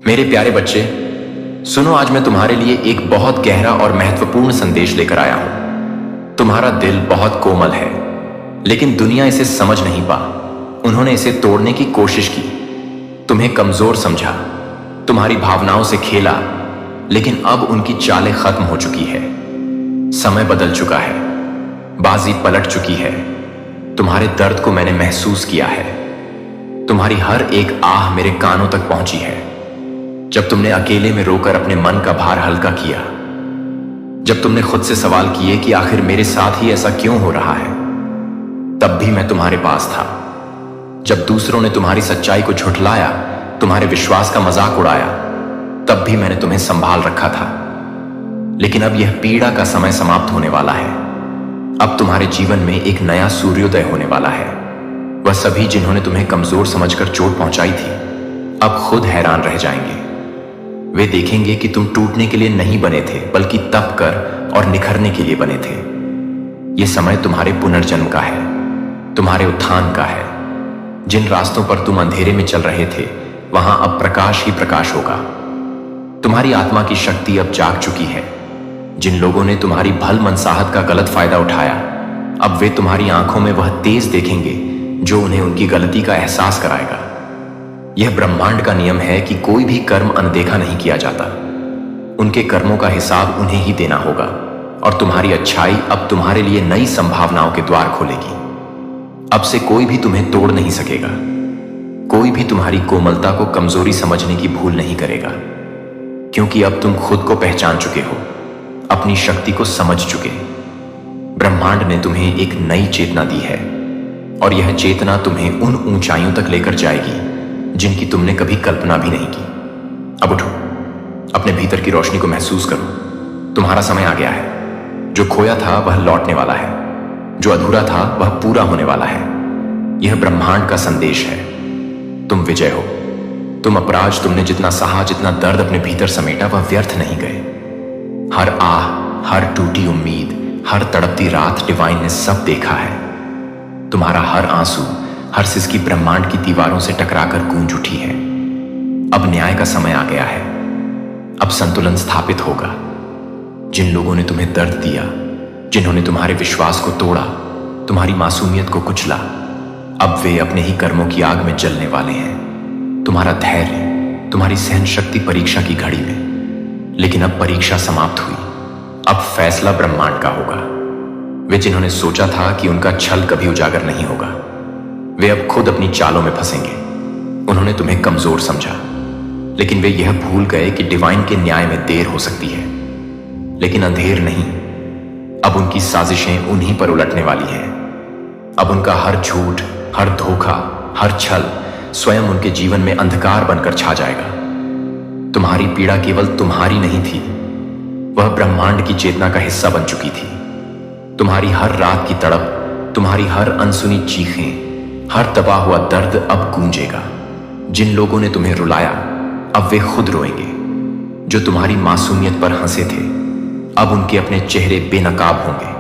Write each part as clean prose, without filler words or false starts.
मेरे प्यारे बच्चे, सुनो, आज मैं तुम्हारे लिए एक बहुत गहरा और महत्वपूर्ण संदेश लेकर आया हूं। तुम्हारा दिल बहुत कोमल है, लेकिन दुनिया इसे समझ नहीं पा। उन्होंने इसे तोड़ने की कोशिश की, तुम्हें कमजोर समझा, तुम्हारी भावनाओं से खेला, लेकिन अब उनकी चालें खत्म हो चुकी है। समय बदल चुका है, बाजी पलट चुकी है। तुम्हारे दर्द को मैंने महसूस किया है। तुम्हारी हर एक आह मेरे कानों तक पहुंची है। जब तुमने अकेले में रोकर अपने मन का भार हल्का किया, जब तुमने खुद से सवाल किए कि आखिर मेरे साथ ही ऐसा क्यों हो रहा है, तब भी मैं तुम्हारे पास था। जब दूसरों ने तुम्हारी सच्चाई को झुठलाया, तुम्हारे विश्वास का मजाक उड़ाया, तब भी मैंने तुम्हें संभाल रखा था। लेकिन अब यह पीड़ा का समय समाप्त होने वाला है। अब तुम्हारे जीवन में एक नया सूर्योदय होने वाला है। वह सभी जिन्होंने तुम्हें कमजोर समझकर चोट पहुंचाई थी, अब खुद हैरान रह जाएंगे। वे देखेंगे कि तुम टूटने के लिए नहीं बने थे, बल्कि तप कर और निखरने के लिए बने थे। यह समय तुम्हारे पुनर्जन्म का है, तुम्हारे उत्थान का है। जिन रास्तों पर तुम अंधेरे में चल रहे थे, वहां अब प्रकाश ही प्रकाश होगा। तुम्हारी आत्मा की शक्ति अब जाग चुकी है। जिन लोगों ने तुम्हारी भल मनसाहत का गलत फायदा उठाया, अब वे तुम्हारी आंखों में वह तेज देखेंगे जो उन्हें उनकी गलती का एहसास कराएगा। यह ब्रह्मांड का नियम है कि कोई भी कर्म अनदेखा नहीं किया जाता। उनके कर्मों का हिसाब उन्हें ही देना होगा, और तुम्हारी अच्छाई अब तुम्हारे लिए नई संभावनाओं के द्वार खोलेगी। अब से कोई भी तुम्हें तोड़ नहीं सकेगा। कोई भी तुम्हारी कोमलता को कमजोरी समझने की भूल नहीं करेगा, क्योंकि अब तुम खुद को पहचान चुके हो, अपनी शक्ति को समझ चुके। ब्रह्मांड ने तुम्हें एक नई चेतना दी है, और यह चेतना तुम्हें उन ऊंचाइयों तक लेकर जाएगी जिनकी तुमने कभी कल्पना भी नहीं की। अब उठो, अपने भीतर की रोशनी को महसूस करो। तुम्हारा समय आ गया है। जो खोया था वह लौटने वाला है, जो अधूरा था वह पूरा होने वाला है। यह ब्रह्मांड का संदेश है। तुम विजय हो। तुम अपराध तुमने जितना सहा, जितना दर्द अपने भीतर समेटा, वह व्यर्थ नहीं गए। हर आह, हर टूटी उम्मीद, हर तड़पती रात डिवाइन ने सब देखा है। तुम्हारा हर आंसू, हर सिसकी ब्रह्मांड की दीवारों से टकराकर गूंज उठी है। अब न्याय का समय आ गया है। अब संतुलन स्थापित होगा। जिन लोगों ने तुम्हें दर्द दिया, जिन्होंने तुम्हारे विश्वास को तोड़ा, तुम्हारी मासूमियत को कुचला, अब वे अपने ही कर्मों की आग में जलने वाले हैं। तुम्हारा धैर्य, तुम्हारी सहन शक्ति परीक्षा की घड़ी में। लेकिन अब परीक्षा समाप्त हुई। अब फैसला ब्रह्मांड का होगा। वे जिन्होंने सोचा था कि उनका छल कभी उजागर नहीं होगा, वे अब खुद अपनी चालों में फंसेंगे। उन्होंने तुम्हें कमजोर समझा, लेकिन वे यह भूल गए कि डिवाइन के न्याय में देर हो सकती है, लेकिन अंधेर नहीं। अब उनकी साजिशें उन्हीं पर उलटने वाली हैं। अब उनका हर झूठ, हर धोखा, हर छल स्वयं उनके जीवन में अंधकार बनकर छा जाएगा। तुम्हारी पीड़ा केवल तुम्हारी नहीं थी, वह ब्रह्मांड की चेतना का हिस्सा बन चुकी थी। तुम्हारी हर रात की तड़प, तुम्हारी हर अनसुनी चीखें, हर दबा हुआ दर्द अब गूंजेगा। जिन लोगों ने तुम्हें रुलाया, अब वे खुद रोएंगे। जो तुम्हारी मासूमियत पर हंसे थे, अब उनके अपने चेहरे बेनकाब होंगे।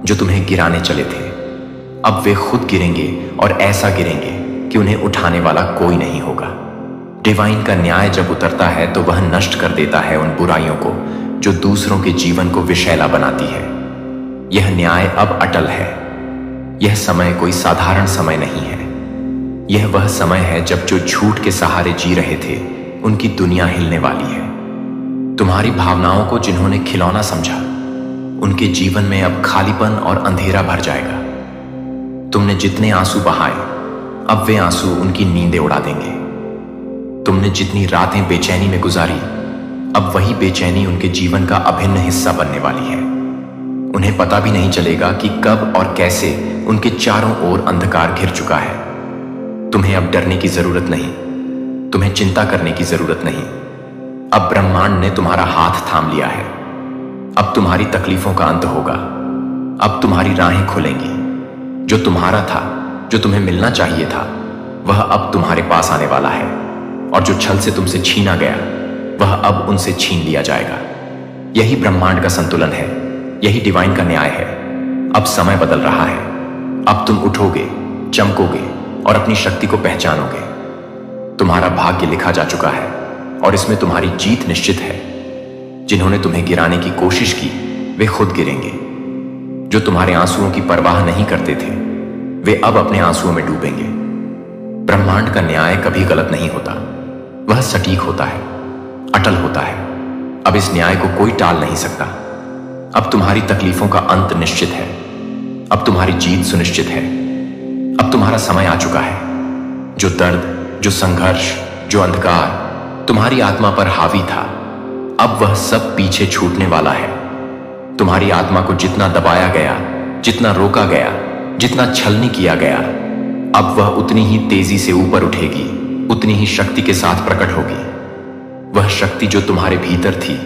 जो तुम्हें गिराने चले थे, अब वे खुद गिरेंगे, और ऐसा गिरेंगे कि उन्हें उठाने वाला कोई नहीं होगा। डिवाइन का न्याय जब उतरता है, तो वह नष्ट कर देता है उन बुराइयों को जो दूसरों के जीवन को विषैला बनाती है। यह न्याय अब अटल है। यह समय कोई साधारण समय नहीं है। यह वह समय है जब जो झूठ के सहारे जी रहे थे, उनकी दुनिया हिलने वाली है। तुम्हारी भावनाओं को जिन्होंने खिलौना समझा, उनके जीवन में अब खालीपन और अंधेरा भर जाएगा। तुमने जितने आंसू बहाए, अब वे आंसू उनकी नींदें उड़ा देंगे। तुमने जितनी रातें बेचैनी में गुजारी, अब वही बेचैनी उनके जीवन का अभिन्न हिस्सा बनने वाली है। उन्हें पता भी नहीं चलेगा कि कब और कैसे उनके चारों ओर अंधकार घिर चुका है। तुम्हें अब डरने की जरूरत नहीं, तुम्हें चिंता करने की जरूरत नहीं। अब ब्रह्मांड ने तुम्हारा हाथ थाम लिया है। अब तुम्हारी तकलीफों का अंत होगा। अब तुम्हारी राहें खुलेंगी। जो तुम्हारा था, जो तुम्हें मिलना चाहिए था, वह अब तुम्हारे पास आने वाला है। और जो छल से तुमसे छीना गया, वह अब उनसे छीन लिया जाएगा। यही ब्रह्मांड का संतुलन है। यही डिवाइन का न्याय है। अब समय बदल रहा है। अब तुम उठोगे, चमकोगे, और अपनी शक्ति को पहचानोगे। तुम्हारा भाग्य लिखा जा चुका है। और इसमें तुम्हारी जीत निश्चित है। जिन्होंने तुम्हें गिराने की कोशिश की वे खुद गिरेंगे। जो तुम्हारे आंसुओं की परवाह नहीं करते थे वे अब अपने आंसुओं में डूबेंगे। ब्रह्मांड का न्याय कभी गलत नहीं होता, वह सटीक होता है, अटल होता है। अब इस न्याय को कोई टाल नहीं सकता। अब तुम्हारी तकलीफों का अंत निश्चित है। अब तुम्हारी जीत सुनिश्चित है। अब तुम्हारा समय आ चुका है। जो दर्द, जो संघर्ष, जो अंधकार तुम्हारी आत्मा पर हावी था, अब वह सब पीछे छूटने वाला है। तुम्हारी आत्मा को जितना दबाया गया, जितना रोका गया, जितना छलनी किया गया, अब वह उतनी ही तेजी से ऊपर उठेगी, उतनी ही शक्ति के साथ प्रकट होगी। वह शक्ति जो तुम्हारे भीतर थी,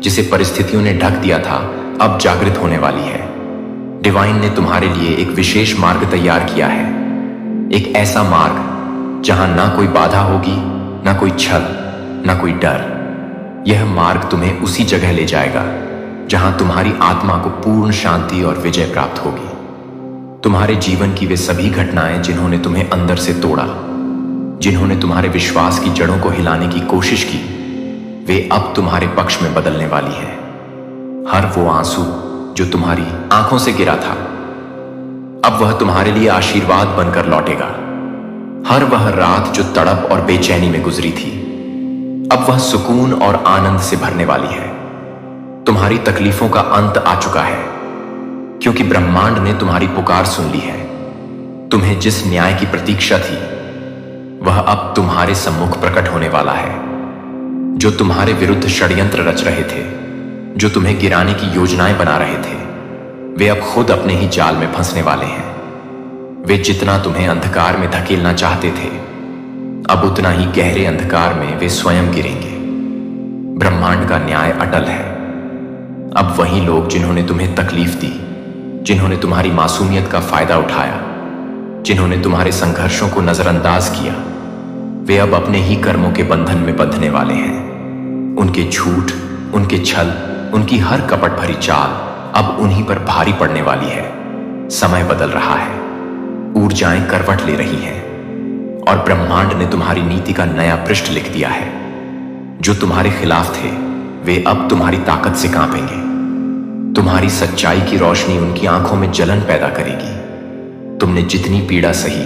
जिसे परिस्थितियों ने ढक दिया था, अब जागृत होने वाली है। डिवाइन ने तुम्हारे लिए एक विशेष मार्ग तैयार किया है। एक ऐसा मार्ग जहां ना कोई बाधा होगी, ना कोई छल, ना कोई डर। यह मार्ग तुम्हें उसी जगह ले जाएगा जहां तुम्हारी आत्मा को पूर्ण शांति और विजय प्राप्त होगी। तुम्हारे जीवन की वे सभी घटनाएं जिन्होंने तुम्हें अंदर से तोड़ा, जिन्होंने तुम्हारे विश्वास की जड़ों को हिलाने की कोशिश की, वे अब तुम्हारे पक्ष में बदलने वाली है। हर वो आंसू जो तुम्हारी आंखों से गिरा था, अब वह तुम्हारे लिए आशीर्वाद बनकर लौटेगा। हर वह रात जो तड़प और बेचैनी में गुजरी थी, अब वह सुकून और आनंद से भरने वाली है। तुम्हारी तकलीफों का अंत आ चुका है, क्योंकि ब्रह्मांड ने तुम्हारी पुकार सुन ली है। तुम्हें जिस न्याय की प्रतीक्षा थी, वह अब तुम्हारे सम्मुख प्रकट होने वाला है। जो तुम्हारे विरुद्ध षड्यंत्र रच रहे थे, जो तुम्हें गिराने की योजनाएं बना रहे थे, वे अब खुद अपने ही जाल में फंसने वाले हैं। वे जितना तुम्हें अंधकार में धकेलना चाहते थे, अब उतना ही गहरे अंधकार में वे स्वयं गिरेंगे। ब्रह्मांड का न्याय अटल है। अब वही लोग जिन्होंने तुम्हें तकलीफ दी, जिन्होंने तुम्हारी मासूमियत का फायदा उठाया, जिन्होंने तुम्हारे संघर्षों को नजरअंदाज किया, वे अब अपने ही कर्मों के बंधन में बंधने वाले हैं। उनके झूठ, उनके छल, उनकी हर कपट भरी चाल अब उन्हीं पर भारी पड़ने वाली है। समय बदल रहा है, ऊर्जाएं करवट ले रही हैं और ब्रह्मांड ने तुम्हारी नीति का नया पृष्ठ लिख दिया है। जो तुम्हारे खिलाफ थे वे अब तुम्हारी ताकत से कांपेंगे। तुम्हारी सच्चाई की रोशनी उनकी आंखों में जलन पैदा करेगी। तुमने जितनी पीड़ा सही,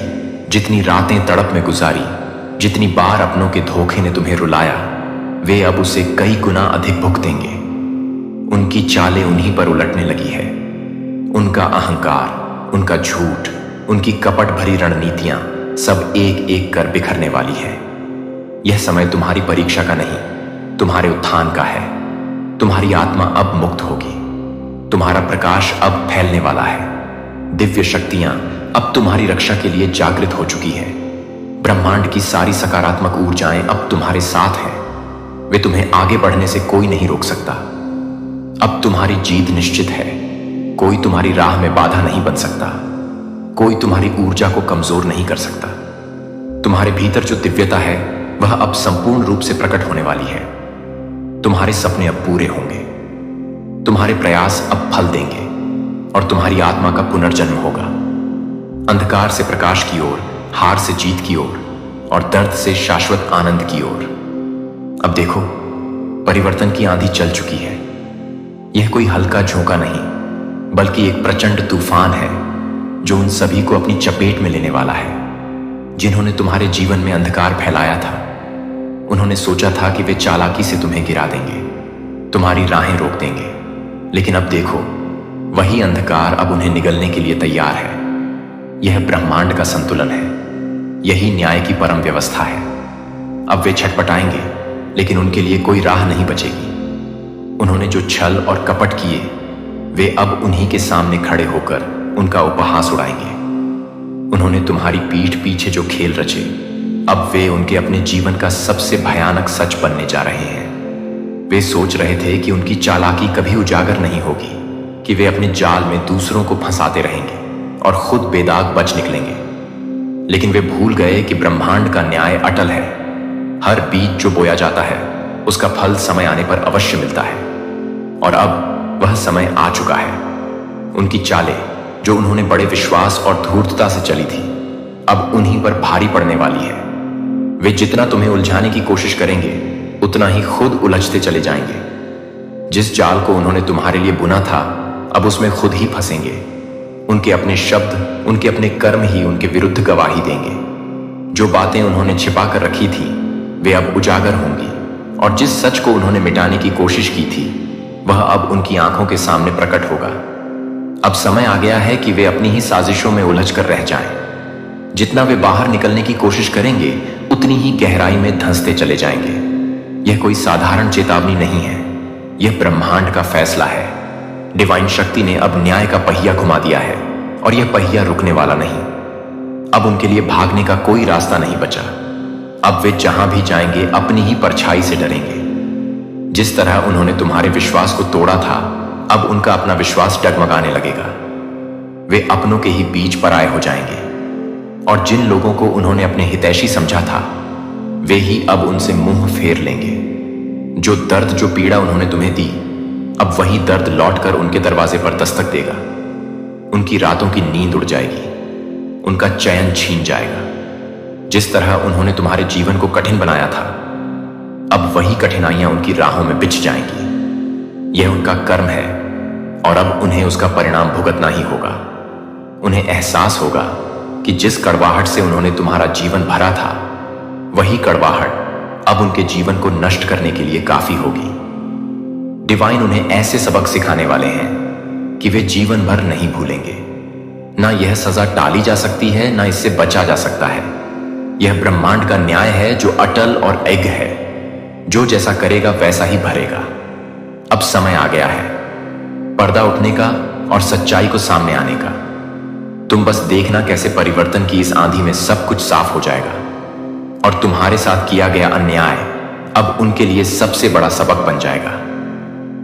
जितनी रातें तड़प में गुजारी, जितनी बार अपनों के धोखे ने तुम्हें रुलाया, वे अब उसे कई गुना अधिक भुगतेंगे। उनकी चालें उन्हीं पर उलटने लगी है। उनका अहंकार, उनका झूठ, उनकी कपट भरी रणनीतियां सब एक एक कर बिखरने वाली है। यह समय तुम्हारी परीक्षा का नहीं, तुम्हारे उत्थान का है। तुम्हारी आत्मा अब मुक्त होगी। तुम्हारा प्रकाश अब फैलने वाला है। दिव्य शक्तियां अब तुम्हारी रक्षा के लिए जागृत हो चुकी हैं। ब्रह्मांड की सारी सकारात्मक ऊर्जाएं अब तुम्हारे साथ हैं। वे तुम्हें आगे बढ़ने से कोई नहीं रोक सकता। अब तुम्हारी जीत निश्चित है। कोई तुम्हारी राह में बाधा नहीं बन सकता। कोई तुम्हारी ऊर्जा को कमजोर नहीं कर सकता। तुम्हारे भीतर जो दिव्यता है वह अब संपूर्ण रूप से प्रकट होने वाली है। तुम्हारे सपने अब पूरे होंगे। तुम्हारे प्रयास अब फल देंगे और तुम्हारी आत्मा का पुनर्जन्म होगा। अंधकार से प्रकाश की ओर, हार से जीत की ओर और दर्द से शाश्वत आनंद की ओर। अब देखो, परिवर्तन की आंधी चल चुकी है। यह कोई हल्का झोंका नहीं, बल्कि एक प्रचंड तूफान है जो उन सभी को अपनी चपेट में लेने वाला है जिन्होंने तुम्हारे जीवन में अंधकार फैलाया था। उन्होंने सोचा था कि वे चालाकी से तुम्हें गिरा देंगे, तुम्हारी राहें रोक देंगे, लेकिन अब देखो, वही अंधकार अब उन्हें निगलने के लिए तैयार है। यह ब्रह्मांड का संतुलन है। यही न्याय की परम व्यवस्था है। अब वे छटपटाएंगे, लेकिन उनके लिए कोई राह नहीं बचेगी। उन्होंने जो छल और कपट किए, वे अब उन्हीं के सामने खड़े होकर उनका उपहास उड़ाएंगे। उन्होंने तुम्हारी पीठ पीछे जो खेल रचे, अब वे उनके अपने जीवन का सबसे भयानक सच बनने जा रहे हैं। वे सोच रहे थे कि उनकी चालाकी कभी उजागर नहीं होगी, कि वे अपने जाल में दूसरों को फंसाते रहेंगे और खुद बेदाग बच निकलेंगे। लेकिन वे भूल गए कि ब्रह्मांड का न्याय अटल है। हर बीज जो बोया जाता है उसका फल समय आने पर अवश्य मिलता है। और अब वह समय आ चुका है। उनकी चालें जो उन्होंने बड़े विश्वास और धूर्तता से चली थी, अब उन्हीं पर भारी पड़ने वाली है। वे जितना तुम्हें उलझाने की कोशिश करेंगे, उतना ही खुद उलझते चले जाएंगे। जिस जाल को उन्होंने तुम्हारे लिए बुना था, अब उसमें खुद ही फंसेंगे। उनके अपने शब्द, उनके अपने कर्म ही उनके विरुद्ध गवाही देंगे। जो बातें उन्होंने छिपा कर रखी थी वे अब उजागर होंगी, और जिस सच को उन्होंने मिटाने की कोशिश की थी वह अब उनकी आंखों के सामने प्रकट होगा। अब समय आ गया है कि वे अपनी ही साजिशों में उलझ कर रह जाएं। जितना वे बाहर निकलने की कोशिश करेंगे उतनी ही गहराई में धंसते चले जाएंगे। यह कोई साधारण चेतावनी नहीं है, यह ब्रह्मांड का फैसला है। डिवाइन शक्ति ने अब न्याय का पहिया घुमा दिया है और यह पहिया रुकने वाला नहीं। अब उनके लिए भागने का कोई रास्ता नहीं बचा। अब वे जहां भी जाएंगे अपनी ही परछाई से डरेंगे। जिस तरह उन्होंने तुम्हारे विश्वास को तोड़ा था, अब उनका अपना विश्वास डगमगाने लगेगा। वे अपनों के ही बीच पराये हो जाएंगे, और जिन लोगों को उन्होंने अपने हितैषी समझा था वे ही अब उनसे मुंह फेर लेंगे। जो दर्द, जो पीड़ा उन्होंने तुम्हें दी, अब वही दर्द लौटकर उनके दरवाजे पर दस्तक देगा। उनकी रातों की नींद उड़ जाएगी, उनका चैन छीन जाएगा। जिस तरह उन्होंने तुम्हारे जीवन को कठिन बनाया था, अब वही कठिनाइयां उनकी राहों में बिछ जाएंगी। यह उनका कर्म है और अब उन्हें उसका परिणाम भुगतना ही होगा। उन्हें एहसास होगा कि जिस कड़वाहट से उन्होंने तुम्हारा जीवन भरा था, वही कड़वाहट अब उनके जीवन को नष्ट करने के लिए काफी होगी। डिवाइन उन्हें ऐसे सबक सिखाने वाले हैं कि वे जीवन भर नहीं भूलेंगे। ना यह सजा टाली जा सकती है, ना इससे बचा जा सकता है। यह ब्रह्मांड का न्याय है जो अटल और अग है। जो जैसा करेगा वैसा ही भरेगा। अब समय आ गया है पर्दा उठने का और सच्चाई को सामने आने का। तुम बस देखना कैसे परिवर्तन की इस आंधी में सब कुछ साफ हो जाएगा, और तुम्हारे साथ किया गया अन्याय अब उनके लिए सबसे बड़ा सबक बन जाएगा।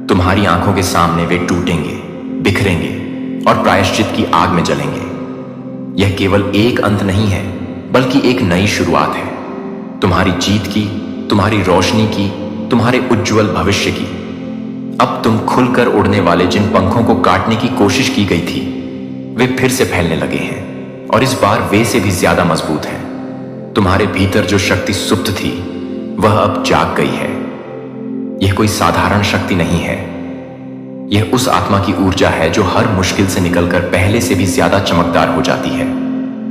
तुम्हारी आंखों के सामने वे टूटेंगे, बिखरेंगे और प्रायश्चित की आग में जलेंगे। यह केवल एक अंत नहीं है, बल्कि एक नई शुरुआत है। तुम्हारी जीत की, तुम्हारी रोशनी की, तुम्हारे उज्जवल भविष्य की। अब तुम खुलकर उड़ने वाले जिन पंखों को काटने की कोशिश की गई थी वे फिर से फैलने लगे हैं, और इस बार वे से भी ज्यादा मजबूत हैं। तुम्हारे भीतर जो शक्ति सुप्त थी वह अब जाग गई है। यह कोई साधारण शक्ति नहीं है, यह उस आत्मा की ऊर्जा है जो हर मुश्किल से निकलकर पहले से भी ज्यादा चमकदार हो जाती है।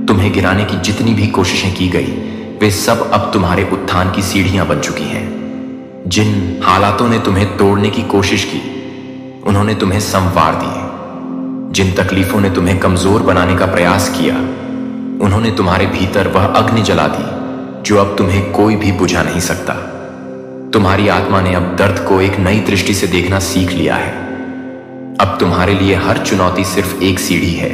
तुम्हें गिराने की जितनी भी कोशिशें की गई वे सब अब तुम्हारे उत्थान की सीढ़ियां बन चुकी हैं। जिन हालातों ने तुम्हें तोड़ने की कोशिश की उन्होंने तुम्हें संवार दिए। जिन तकलीफों ने तुम्हें कमजोर बनाने का प्रयास किया उन्होंने तुम्हारे भीतर वह अग्नि जला दी जो अब तुम्हें कोई भी बुझा नहीं सकता। तुम्हारी आत्मा ने अब दर्द को एक नई दृष्टि से देखना सीख लिया है। अब तुम्हारे लिए हर चुनौती सिर्फ एक सीढ़ी है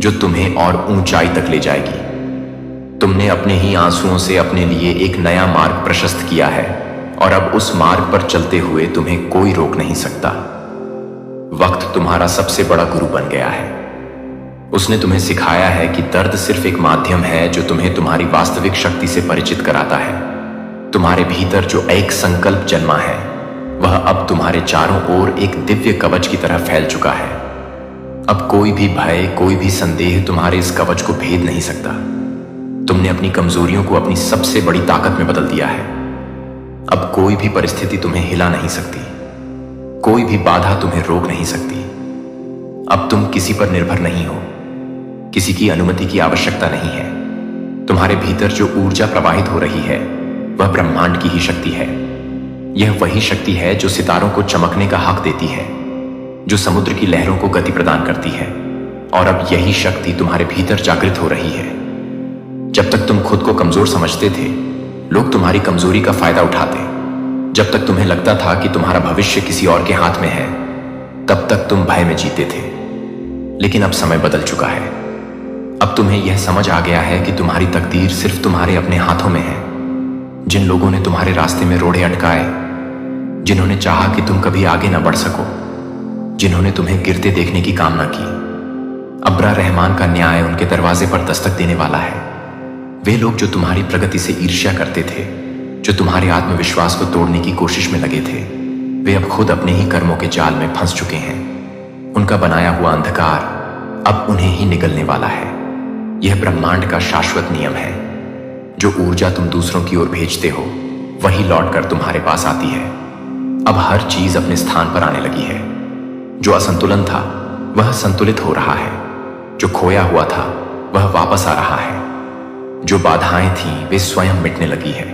जो तुम्हें और ऊंचाई तक ले जाएगी। तुमने अपने ही आंसुओं से अपने लिए एक नया मार्ग प्रशस्त किया है, और अब उस मार्ग पर चलते हुए तुम्हें कोई रोक नहीं सकता। वक्त तुम्हारा सबसे बड़ा गुरु बन गया है। उसने तुम्हें सिखाया है कि दर्द सिर्फ एक माध्यम है जो तुम्हें तुम्हारी वास्तविक शक्ति से परिचित कराता है। तुम्हारे भीतर जो एक संकल्प जन्मा है वह अब तुम्हारे चारों ओर एक दिव्य कवच की तरह फैल चुका है। अब कोई भी भय, कोई भी संदेह तुम्हारे इस कवच को भेद नहीं सकता। तुमने अपनी कमजोरियों को अपनी सबसे बड़ी ताकत में बदल दिया है। अब कोई भी परिस्थिति तुम्हें हिला नहीं सकती, कोई भी बाधा तुम्हें रोक नहीं सकती। अब तुम किसी पर निर्भर नहीं हो, किसी की अनुमति की आवश्यकता नहीं है। तुम्हारे भीतर जो ऊर्जा प्रवाहित हो रही है वह ब्रह्मांड की ही शक्ति है। यह वही शक्ति है जो सितारों को चमकने का हक देती है, जो समुद्र की लहरों को गति प्रदान करती है, और अब यही शक्ति तुम्हारे भीतर जागृत हो रही है। जब तक तुम खुद को कमजोर समझते थे, लोग तुम्हारी कमजोरी का फायदा उठाते। जब तक तुम्हें लगता था कि तुम्हारा भविष्य किसी और के हाथ में है, तब तक तुम भय में जीते थे। लेकिन अब समय बदल चुका है। अब तुम्हें यह समझ आ गया है कि तुम्हारी तकदीर सिर्फ तुम्हारे अपने हाथों में है। जिन लोगों ने तुम्हारे रास्ते में रोड़े अटकाए, जिन्होंने चाहा कि तुम कभी आगे न बढ़ सको, जिन्होंने तुम्हें गिरते देखने की कामना की, अब्रा रहमान का न्याय उनके दरवाजे पर दस्तक देने वाला है। वे लोग जो तुम्हारी प्रगति से ईर्ष्या करते थे, जो तुम्हारे आत्मविश्वास को तोड़ने की कोशिश में लगे थे, वे अब खुद अपने ही कर्मों के जाल में फंस चुके हैं। उनका बनाया हुआ अंधकार अब उन्हें ही निगलने वाला है। यह ब्रह्मांड का शाश्वत नियम है। जो ऊर्जा तुम दूसरों की ओर भेजते हो वही लौटकर तुम्हारे पास आती है। अब हर चीज अपने स्थान पर आने लगी है। जो असंतुलन था वह संतुलित हो रहा है, जो खोया हुआ था वह वापस आ रहा है, जो बाधाएं थीं वे स्वयं मिटने लगी है।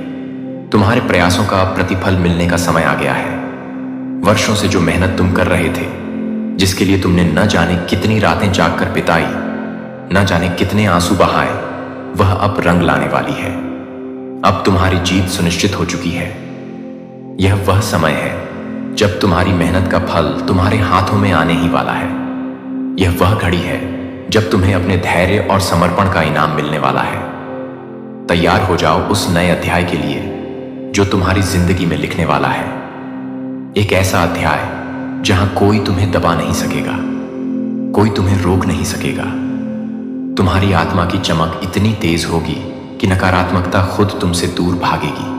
तुम्हारे प्रयासों का प्रतिफल मिलने का समय आ गया है। वर्षों से जो मेहनत तुम कर रहे थे, जिसके लिए तुमने न जाने कितनी रातें जागकर बिताई, न जाने कितने आंसू बहाए, वह अब रंग लाने वाली है। अब तुम्हारी जीत सुनिश्चित हो चुकी है। यह वह समय है जब तुम्हारी मेहनत का फल तुम्हारे हाथों में आने ही वाला है। यह वह घड़ी है जब तुम्हें अपने धैर्य और समर्पण का इनाम मिलने वाला है। तैयार हो जाओ उस नए अध्याय के लिए जो तुम्हारी जिंदगी में लिखने वाला है। एक ऐसा अध्याय जहां कोई तुम्हें दबा नहीं सकेगा, कोई तुम्हें रोक नहीं सकेगा। तुम्हारी आत्मा की चमक इतनी तेज होगी कि नकारात्मकता खुद तुमसे दूर भागेगी।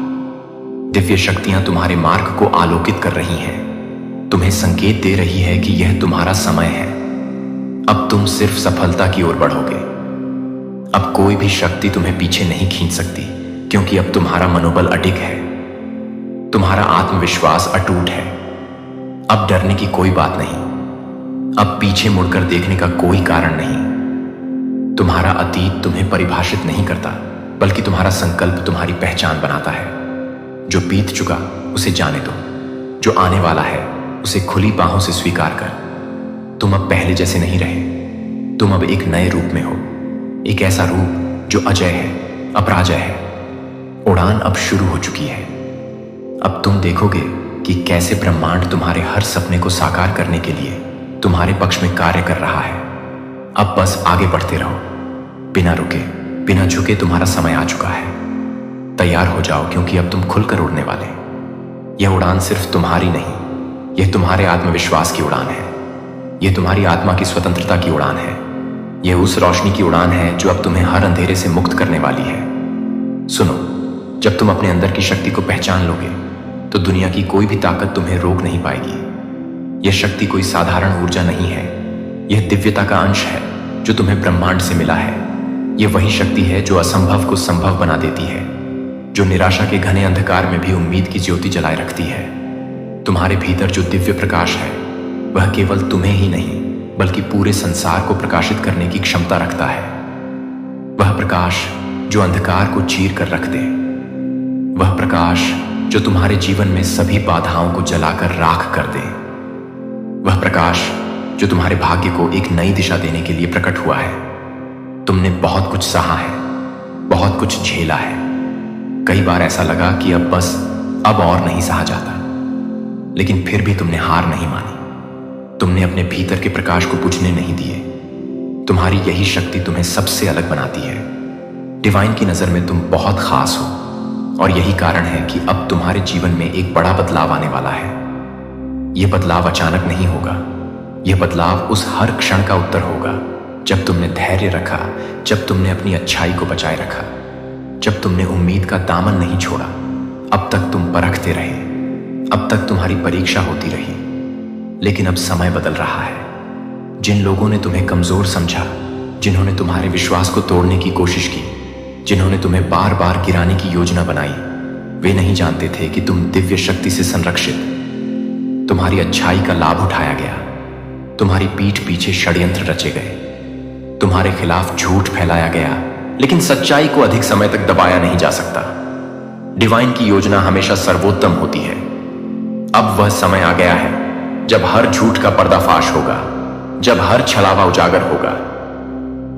दिव्य शक्तियां तुम्हारे मार्ग को आलोकित कर रही हैं, तुम्हें संकेत दे रही है कि यह तुम्हारा समय है। अब तुम सिर्फ सफलता की ओर बढ़ोगे। अब कोई भी शक्ति तुम्हें पीछे नहीं खींच सकती, क्योंकि अब तुम्हारा मनोबल अडिग है, तुम्हारा आत्मविश्वास अटूट है। अब डरने की कोई बात नहीं, अब पीछे मुड़कर देखने का कोई कारण नहीं। तुम्हारा अतीत तुम्हें परिभाषित नहीं करता, बल्कि तुम्हारा संकल्प तुम्हारी पहचान बनाता है। जो बीत चुका उसे जाने दो, जो आने वाला है उसे खुली बाहों से स्वीकार कर। तुम अब पहले जैसे नहीं रहे, तुम अब एक नए रूप में हो, एक ऐसा रूप जो अजय है, अपराजय है। उड़ान अब शुरू हो चुकी है। अब तुम देखोगे कि कैसे ब्रह्मांड तुम्हारे हर सपने को साकार करने के लिए तुम्हारे पक्ष में कार्य कर रहा है। अब बस आगे बढ़ते रहो, बिना रुके, बिना झुके। तुम्हारा समय आ चुका है। तैयार हो जाओ, क्योंकि अब तुम खुलकर उड़ने वाले। यह उड़ान सिर्फ तुम्हारी नहीं, यह तुम्हारे आत्मविश्वास की उड़ान है। यह तुम्हारी आत्मा की स्वतंत्रता की उड़ान है। यह उस रोशनी की उड़ान है जो अब तुम्हें हर अंधेरे से मुक्त करने वाली है। सुनो, जब तुम अपने अंदर की शक्ति को पहचान लोगे तो दुनिया की कोई भी ताकत तुम्हें रोक नहीं पाएगी। यह शक्ति कोई साधारण ऊर्जा नहीं है, यह दिव्यता का अंश है जो तुम्हें ब्रह्मांड से मिला है। यह वही शक्ति है जो असंभव को संभव बना देती है, जो निराशा के घने अंधकार में भी उम्मीद की ज्योति जलाए रखती है। तुम्हारे भीतर जो दिव्य प्रकाश है वह केवल तुम्हें ही नहीं बल्कि पूरे संसार को प्रकाशित करने की क्षमता रखता है। वह प्रकाश जो अंधकार को चीर कर रख दे, वह प्रकाश जो तुम्हारे जीवन में सभी बाधाओं को जलाकर राख कर दे, वह प्रकाश जो तुम्हारे भाग्य को एक नई दिशा देने के लिए प्रकट हुआ है। तुमने बहुत कुछ सहा है, बहुत कुछ झेला है। कई बार ऐसा लगा कि अब और नहीं सहा जाता, लेकिन फिर भी तुमने हार नहीं मानी। तुमने अपने भीतर के प्रकाश को बुझने नहीं दिए। तुम्हारी यही शक्ति तुम्हें सबसे अलग बनाती है। डिवाइन की नजर में तुम बहुत खास हो, और यही कारण है कि अब तुम्हारे जीवन में एक बड़ा बदलाव आने वाला है। यह बदलाव अचानक नहीं होगा, यह बदलाव उस हर क्षण का उत्तर होगा जब तुमने धैर्य रखा, जब तुमने अपनी अच्छाई को बचाए रखा, जब तुमने उम्मीद का दामन नहीं छोड़ा। अब तक तुम परखते रहे, अब तक तुम्हारी परीक्षा होती रही, लेकिन अब समय बदल रहा है। जिन लोगों ने तुम्हें कमजोर समझा, जिन्होंने तुम्हारे विश्वास को तोड़ने की कोशिश की, जिन्होंने तुम्हें बार बार गिराने की योजना बनाई, वे नहीं जानते थे कि तुम दिव्य शक्ति से संरक्षित, तुम्हारी अच्छाई का लाभ उठाया गया। तुम्हारी पीठ पीछे षड्यंत्र रचे गए, तुम्हारे खिलाफ झूठ फैलाया गया, लेकिन सच्चाई को अधिक समय तक दबाया नहीं जा सकता। डिवाइन की योजना हमेशा सर्वोत्तम होती है। अब वह समय आ गया है जब हर झूठ का पर्दाफाश होगा, जब हर छलावा उजागर होगा।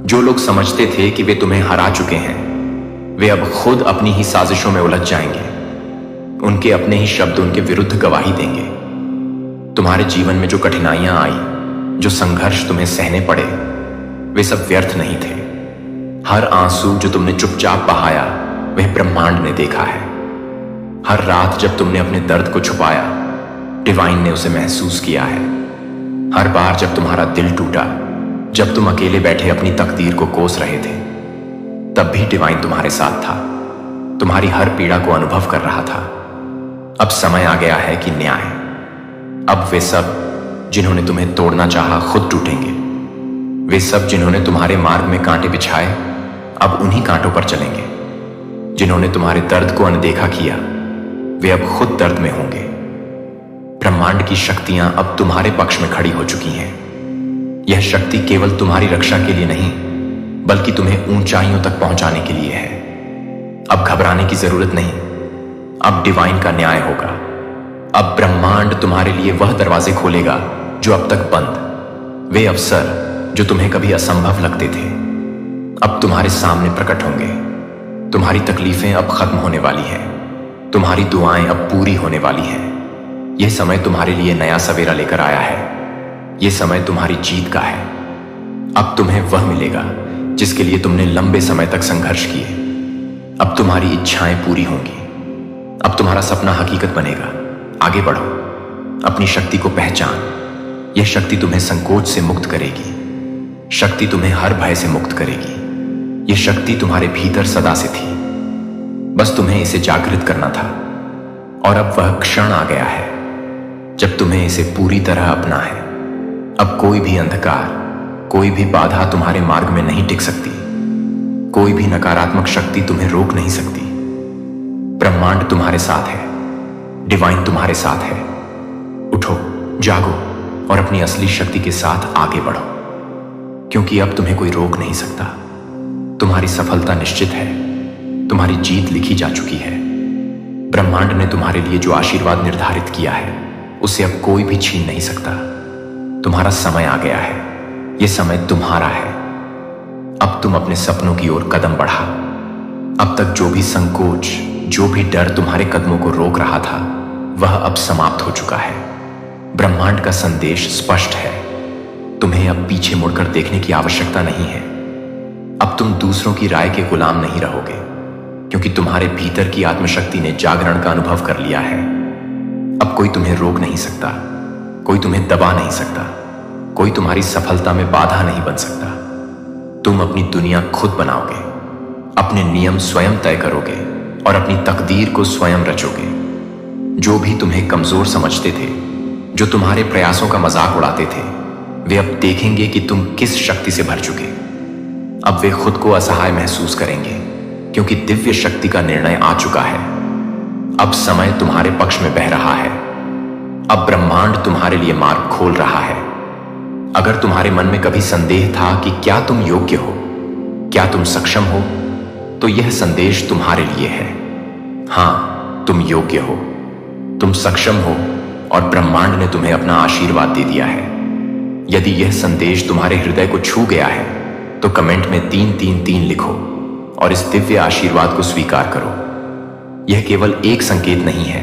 जो लोग समझते थे कि वे तुम्हें हरा चुके हैं, वे अब खुद अपनी ही साजिशों में उलझ जाएंगे। उनके अपने ही शब्द उनके विरुद्ध गवाही देंगे। तुम्हारे जीवन में जो कठिनाइयां आई, जो संघर्ष तुम्हें सहने पड़े, वे सब व्यर्थ नहीं थे। हर आंसू जो तुमने चुपचाप बहाया, वह ब्रह्मांड ने देखा है। हर रात जब तुमने अपने दर्द को छुपाया, डिवाइन ने उसे महसूस किया है। हर बार जब तुम्हारा दिल टूटा, जब तुम अकेले बैठे अपनी तकदीर को कोस रहे थे, तब भी डिवाइन तुम्हारे साथ था, तुम्हारी हर पीड़ा को अनुभव कर रहा था। अब समय आ गया है कि न्याय। अब वे सब जिन्होंने तुम्हें तोड़ना चाहा खुद टूटेंगे। वे सब जिन्होंने तुम्हारे मार्ग में कांटे बिछाए, अब उन्हीं कांटों पर चलेंगे। जिन्होंने तुम्हारे दर्द को अनदेखा किया, वे अब खुद दर्द में होंगे। ब्रह्मांड की शक्तियां अब तुम्हारे पक्ष में खड़ी हो चुकी हैं। यह शक्ति केवल तुम्हारी रक्षा के लिए नहीं, बल्कि तुम्हें ऊंचाइयों तक पहुंचाने के लिए है। अब घबराने की जरूरत नहीं, अब डिवाइन का न्याय होगा। अब ब्रह्मांड तुम्हारे लिए वह दरवाजे खोलेगा जो अब तक बंद। वे अवसर जो तुम्हें कभी असंभव लगते थे, अब तुम्हारे सामने प्रकट होंगे। तुम्हारी तकलीफें अब खत्म होने वाली हैं। तुम्हारी दुआएं अब पूरी होने वाली हैं। यह समय तुम्हारे लिए नया सवेरा लेकर आया है। यह समय तुम्हारी जीत का है। अब तुम्हें वह मिलेगा जिसके लिए तुमने लंबे समय तक संघर्ष किए। अब तुम्हारी इच्छाएं पूरी होंगी। अब तुम्हारा सपना हकीकत बनेगा। आगे बढ़ो, अपनी शक्ति को पहचान। यह शक्ति तुम्हें संकोच से मुक्त करेगी। शक्ति तुम्हें हर भय से मुक्त करेगी। यह शक्ति तुम्हारे भीतर सदा से थी, बस तुम्हें इसे जागृत करना था। और अब वह क्षण आ गया है जब तुम्हें इसे पूरी तरह अपना है। अब कोई भी अंधकार, कोई भी बाधा तुम्हारे मार्ग में नहीं टिक सकती। कोई भी नकारात्मक शक्ति तुम्हें रोक नहीं सकती। ब्रह्मांड तुम्हारे साथ है, डिवाइन तुम्हारे साथ है। उठो, जागो और अपनी असली शक्ति के साथ आगे बढ़ो, क्योंकि अब तुम्हें कोई रोक नहीं सकता। तुम्हारी सफलता निश्चित है। तुम्हारी जीत लिखी जा चुकी है। ब्रह्मांड ने तुम्हारे लिए जो आशीर्वाद निर्धारित किया है, उसे अब कोई भी छीन नहीं सकता। तुम्हारा समय आ गया है। यह समय तुम्हारा है। अब तुम अपने सपनों की ओर कदम बढ़ा। अब तक जो भी संकोच, जो भी डर तुम्हारे कदमों को रोक रहा था, वह अब समाप्त हो चुका है। ब्रह्मांड का संदेश स्पष्ट है। तुम्हें अब पीछे मुड़कर देखने की आवश्यकता नहीं है। अब तुम दूसरों की राय के गुलाम नहीं रहोगे, क्योंकि तुम्हारे भीतर की आत्मशक्ति ने जागरण का अनुभव कर लिया है। अब कोई तुम्हें रोक नहीं सकता, कोई तुम्हें दबा नहीं सकता, कोई तुम्हारी सफलता में बाधा नहीं बन सकता। तुम अपनी दुनिया खुद बनाओगे, अपने नियम स्वयं तय करोगे और अपनी तकदीर को स्वयं रचोगे। जो भी तुम्हें कमजोर समझते थे, जो तुम्हारे प्रयासों का मजाक उड़ाते थे, वे अब देखेंगे कि तुम किस शक्ति से भर चुके। अब वे खुद को असहाय महसूस करेंगे, क्योंकि दिव्य शक्ति का निर्णय आ चुका है। अब समय तुम्हारे पक्ष में बह रहा है। अब ब्रह्मांड तुम्हारे लिए मार्ग खोल रहा है। अगर तुम्हारे मन में कभी संदेह था कि क्या तुम योग्य हो, क्या तुम सक्षम हो, तो यह संदेश तुम्हारे लिए है। हां, तुम योग्य हो, तुम सक्षम हो और ब्रह्मांड ने तुम्हें अपना आशीर्वाद दे दिया है। यदि यह संदेश तुम्हारे हृदय को छू गया है, तो कमेंट में 333 लिखो और इस दिव्य आशीर्वाद को स्वीकार करो। यह केवल एक संकेत नहीं है,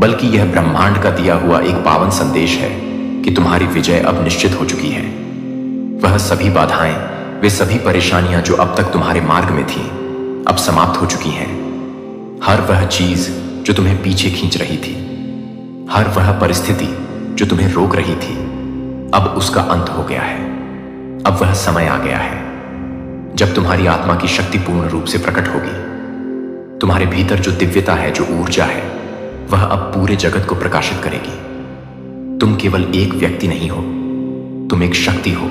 बल्कि यह ब्रह्मांड का दिया हुआ एक पावन संदेश है कि तुम्हारी विजय अब निश्चित हो चुकी है। वह सभी बाधाएं, वे सभी परेशानियां जो अब तक तुम्हारे मार्ग में थीं, अब समाप्त हो चुकी हैं। हर वह चीज जो तुम्हें पीछे खींच रही थी, हर वह परिस्थिति जो तुम्हें रोक रही थी, अब उसका अंत हो गया है। अब वह समय आ गया है जब तुम्हारी आत्मा की शक्ति पूर्ण रूप से प्रकट होगी। तुम्हारे भीतर जो दिव्यता है, जो ऊर्जा है, वह अब पूरे जगत को प्रकाशित करेगी। तुम केवल एक व्यक्ति नहीं हो, तुम एक शक्ति हो,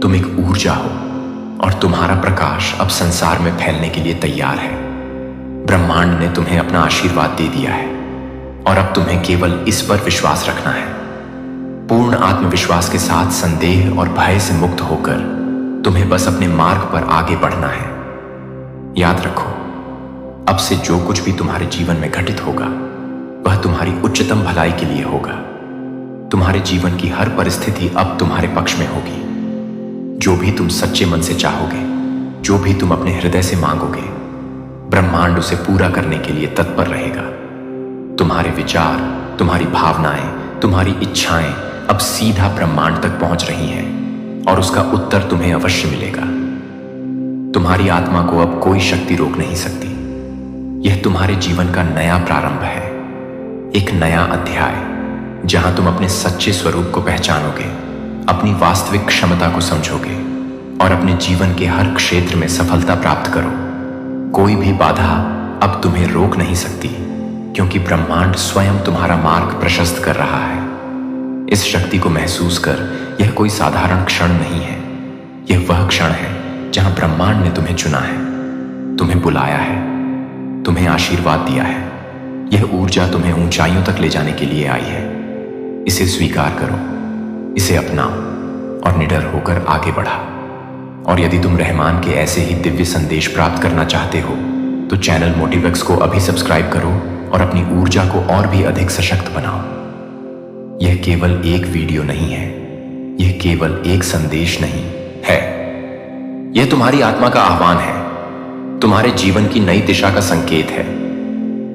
तुम एक ऊर्जा हो और तुम्हारा प्रकाश अब संसार में फैलने के लिए तैयार है। ब्रह्मांड ने तुम्हें अपना आशीर्वाद दे दिया है और अब तुम्हें केवल इस पर विश्वास रखना है। पूर्ण आत्मविश्वास के साथ संदेह और भय से मुक्त होकर तुम्हें बस अपने मार्ग पर आगे बढ़ना है। याद रखो, अब से जो कुछ भी तुम्हारे जीवन में घटित होगा, वह तुम्हारी उच्चतम भलाई के लिए होगा। तुम्हारे जीवन की हर परिस्थिति अब तुम्हारे पक्ष में होगी। जो भी तुम सच्चे मन से चाहोगे, जो भी तुम अपने हृदय से मांगोगे, ब्रह्मांड उसे पूरा करने के लिए तत्पर रहेगा। तुम्हारे विचार, तुम्हारी भावनाएं, तुम्हारी इच्छाएं अब सीधा ब्रह्मांड तक पहुंच रही हैं और उसका उत्तर तुम्हें अवश्य मिलेगा। तुम्हारी आत्मा को अब कोई शक्ति रोक नहीं सकती। यह तुम्हारे जीवन का नया प्रारंभ है, एक नया अध्याय, जहां तुम अपने सच्चे स्वरूप को पहचानोगे, अपनी वास्तविक क्षमता को समझोगे और अपने जीवन के हर क्षेत्र में सफलता प्राप्त करो। कोई भी बाधा अब तुम्हें रोक नहीं सकती, क्योंकि ब्रह्मांड स्वयं तुम्हारा मार्ग प्रशस्त कर रहा है। इस शक्ति को महसूस कर यह कोई साधारण क्षण नहीं है। यह वह क्षण है जहां ब्रह्मांड ने तुम्हें चुना है, तुम्हें बुलाया है, तुम्हें आशीर्वाद दिया है यह ऊर्जा तुम्हें ऊंचाइयों तक ले जाने के लिए आई है। इसे स्वीकार करो, इसे अपनाओ और निडर होकर आगे बढ़ा। और यदि तुम रहमान के ऐसे ही दिव्य संदेश प्राप्त करना चाहते हो तो चैनल मोटिवेक्स को अभी सब्सक्राइब करो और अपनी ऊर्जा को और भी अधिक सशक्त बनाओ। यह केवल एक वीडियो नहीं है, यह केवल एक संदेश नहीं है, यह तुम्हारी आत्मा का आह्वान है, तुम्हारे जीवन की नई दिशा का संकेत है,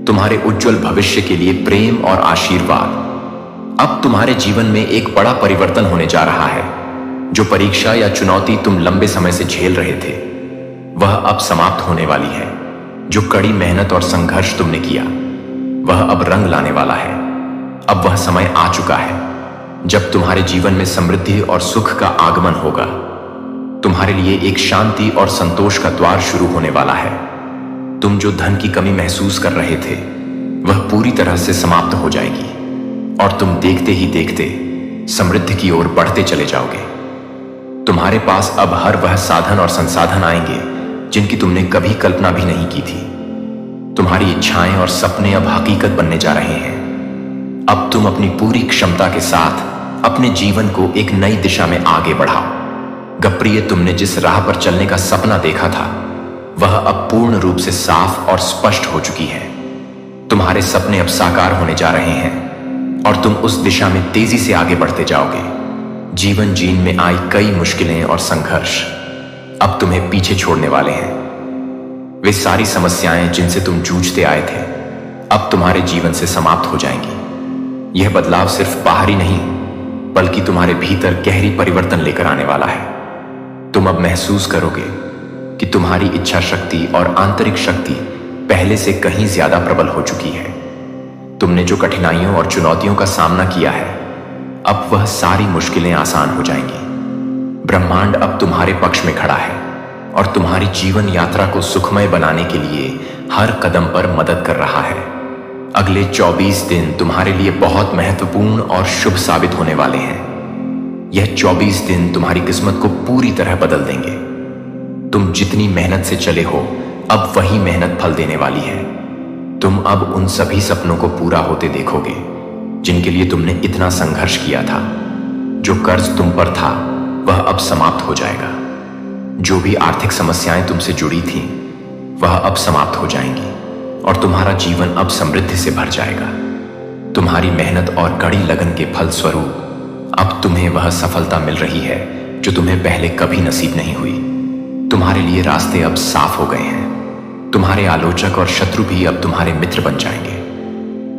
तुम्हारे उज्जवल भविष्य के लिए प्रेम और आशीर्वाद। अब तुम्हारे जीवन में एक बड़ा परिवर्तन होने जा रहा है। जो परीक्षा या चुनौती तुम लंबे समय से झेल रहे थे वह अब समाप्त होने वाली है। जो कड़ी मेहनत और संघर्ष तुमने किया वह अब रंग लाने वाला है। अब वह समय आ चुका है जब तुम्हारे जीवन में समृद्धि और सुख का आगमन होगा। तुम्हारे लिए एक शांति और संतोष का द्वार शुरू होने वाला है। तुम जो धन की कमी महसूस कर रहे थे वह पूरी तरह से समाप्त हो जाएगी और तुम देखते ही देखते समृद्धि की ओर बढ़ते चले जाओगे। तुम्हारे पास अब हर वह साधन और संसाधन आएंगे जिनकी तुमने कभी कल्पना भी नहीं की थी। तुम्हारी इच्छाएं और सपने अब हकीकत बनने जा रहे हैं। अब तुम अपनी पूरी क्षमता के साथ अपने जीवन को एक नई दिशा में आगे बढ़ाओ। गप्रिय, तुमने जिस राह पर चलने का सपना देखा था वह अब पूर्ण रूप से साफ और स्पष्ट हो चुकी है। तुम्हारे सपने अब साकार होने जा रहे हैं और तुम उस दिशा में तेजी से आगे बढ़ते जाओगे। जीवन जीन में आई कई मुश्किलें और संघर्ष अब तुम्हें पीछे छोड़ने वाले हैं। वे सारी समस्याएं जिनसे तुम जूझते आए थे अब तुम्हारे जीवन से समाप्त हो जाएंगी। यह बदलाव सिर्फ बाहरी नहीं बल्कि तुम्हारे भीतर गहरी परिवर्तन लेकर आने वाला है। तुम अब महसूस करोगे कि तुम्हारी इच्छा शक्ति और आंतरिक शक्ति पहले से कहीं ज्यादा प्रबल हो चुकी है। तुमने जो कठिनाइयों और चुनौतियों का सामना किया है अब वह सारी मुश्किलें आसान हो जाएंगी। ब्रह्मांड अब तुम्हारे पक्ष में खड़ा है और तुम्हारी जीवन यात्रा को सुखमय बनाने के लिए हर कदम पर मदद कर रहा है। अगले 24 दिन तुम्हारे लिए बहुत महत्वपूर्ण और शुभ साबित होने वाले हैं। यह 24 दिन तुम्हारी किस्मत को पूरी तरह बदल देंगे। तुम जितनी मेहनत से चले हो अब वही मेहनत फल देने वाली है। तुम अब उन सभी सपनों को पूरा होते देखोगे जिनके लिए तुमने इतना संघर्ष किया था। जो कर्ज तुम पर था वह अब समाप्त हो जाएगा। जो भी आर्थिक समस्याएं तुमसे जुड़ी थीं वह अब समाप्त हो जाएंगी और तुम्हारा जीवन अब समृद्धि से भर जाएगा। तुम्हारी मेहनत और कड़ी लगन के फल स्वरूप अब तुम्हें वह सफलता मिल रही है जो तुम्हें पहले कभी नसीब नहीं हुई। तुम्हारे लिए रास्ते अब साफ हो गए हैं। तुम्हारे आलोचक और शत्रु भी अब तुम्हारे मित्र बन जाएंगे।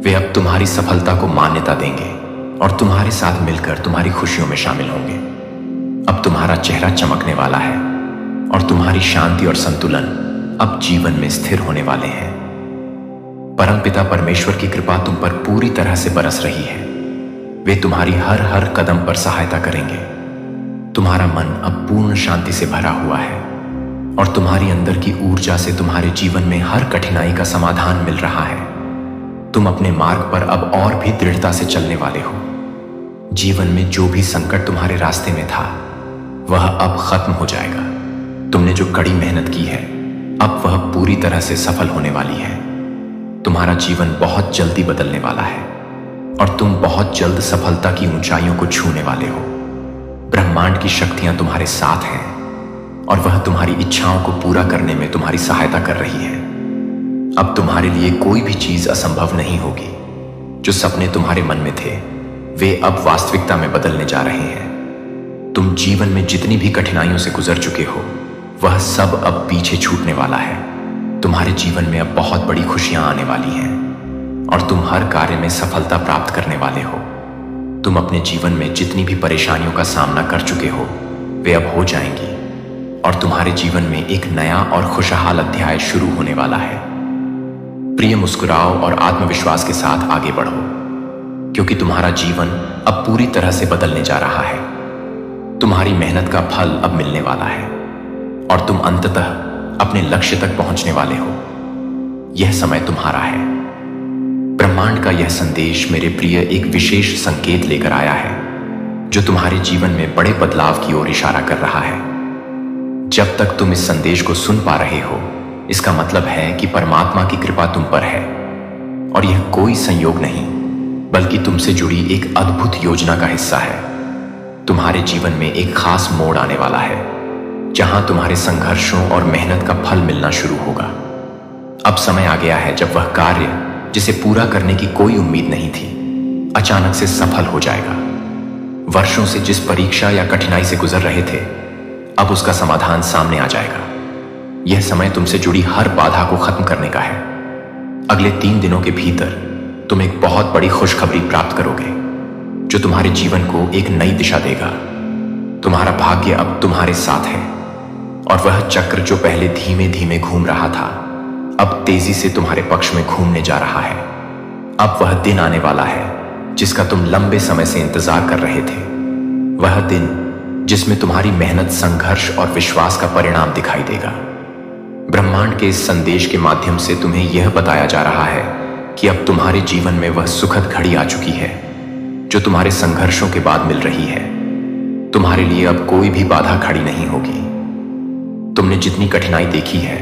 वे अब तुम्हारी सफलता को मान्यता देंगे और तुम्हारे साथ मिलकर तुम्हारी खुशियों में शामिल होंगे। अब तुम्हारा चेहरा चमकने वाला है और तुम्हारी शांति और संतुलन अब जीवन में स्थिर होने वाले हैं। परमपिता परमेश्वर की कृपा तुम पर पूरी तरह से बरस रही है। वे तुम्हारी हर हर कदम पर सहायता करेंगे। तुम्हारा मन अब पूर्ण शांति से भरा हुआ है और तुम्हारी अंदर की ऊर्जा से तुम्हारे जीवन में हर कठिनाई का समाधान मिल रहा है। तुम अपने मार्ग पर अब और भी दृढ़ता से चलने वाले हो। जीवन में जो भी संकट तुम्हारे रास्ते में था वह अब खत्म हो जाएगा। तुमने जो कड़ी मेहनत की है अब वह पूरी तरह से सफल होने वाली है। तुम्हारा जीवन बहुत जल्दी बदलने वाला है और तुम बहुत जल्द सफलता की ऊंचाइयों को छूने वाले हो। ब्रह्मांड की शक्तियां तुम्हारे साथ हैं और वह तुम्हारी इच्छाओं को पूरा करने में तुम्हारी सहायता कर रही है। अब तुम्हारे लिए कोई भी चीज असंभव नहीं होगी। जो सपने तुम्हारे मन में थे वे अब वास्तविकता में बदलने जा रहे हैं। तुम जीवन में जितनी भी कठिनाइयों से गुजर चुके हो वह सब अब पीछे छूटने वाला है। तुम्हारे जीवन में अब बहुत बड़ी खुशियां आने वाली हैं और तुम हर कार्य में सफलता प्राप्त करने वाले हो। तुम अपने जीवन में जितनी भी परेशानियों का सामना कर चुके हो वे अब हो जाएंगी और तुम्हारे जीवन में एक नया और खुशहाल अध्याय शुरू होने वाला है। प्रिय, मुस्कुराओ और आत्मविश्वास के साथ आगे बढ़ो क्योंकि तुम्हारा जीवन अब पूरी तरह से बदलने जा रहा है। तुम्हारी मेहनत का फल अब मिलने वाला है और तुम अंततः अपने लक्ष्य तक पहुंचने वाले हो। यह समय तुम्हारा है। ब्रह्मांड का यह संदेश मेरे प्रिय एक विशेष संकेत लेकर आया है जो तुम्हारे जीवन में बड़े बदलाव की ओर इशारा कर रहा है। जब तक तुम इस संदेश को सुन पा रहे हो इसका मतलब है कि परमात्मा की कृपा तुम पर है और यह कोई संयोग नहीं, बल्कि तुमसे जुड़ी एक अद्भुत योजना का हिस्सा है। तुम्हारे जीवन में एक खास मोड़ आने वाला है, जहां तुम्हारे संघर्षों और मेहनत का फल मिलना शुरू होगा। अब समय आ गया है जब वह कार्य जिसे पूरा करने की कोई उम्मीद नहीं थी, अचानक से सफल हो जाएगा। वर्षों से जिस परीक्षा या कठिनाई से गुजर रहे थे, अब उसका समाधान सामने आ जाएगा। यह समय तुमसे जुड़ी हर बाधा को खत्म करने का है। अगले 3 दिनों के भीतर तुम एक बहुत बड़ी खुशखबरी प्राप्त करोगे, जो तुम्हारे जीवन को एक नई दिशा देगा। तुम्हारा भाग्य अब तुम्हारे साथ है, और वह चक्र जो पहले धीमे धीमे घूम रहा था, अब तेजी से तुम्हारे पक्ष में घूमने जा रहा है। अब वह दिन आने वाला है जिसका तुम लंबे समय से इंतजार कर रहे थे। वह दिन जिसमें तुम्हारी मेहनत, संघर्ष और विश्वास का परिणाम दिखाई देगा। ब्रह्मांड के इस संदेश के माध्यम से तुम्हें यह बताया जा रहा है कि अब तुम्हारे जीवन में वह सुखद घड़ी आ चुकी है जो तुम्हारे संघर्षों के बाद मिल रही है। तुम्हारे लिए अब कोई भी बाधा खड़ी नहीं होगी। तुमने जितनी कठिनाई देखी है,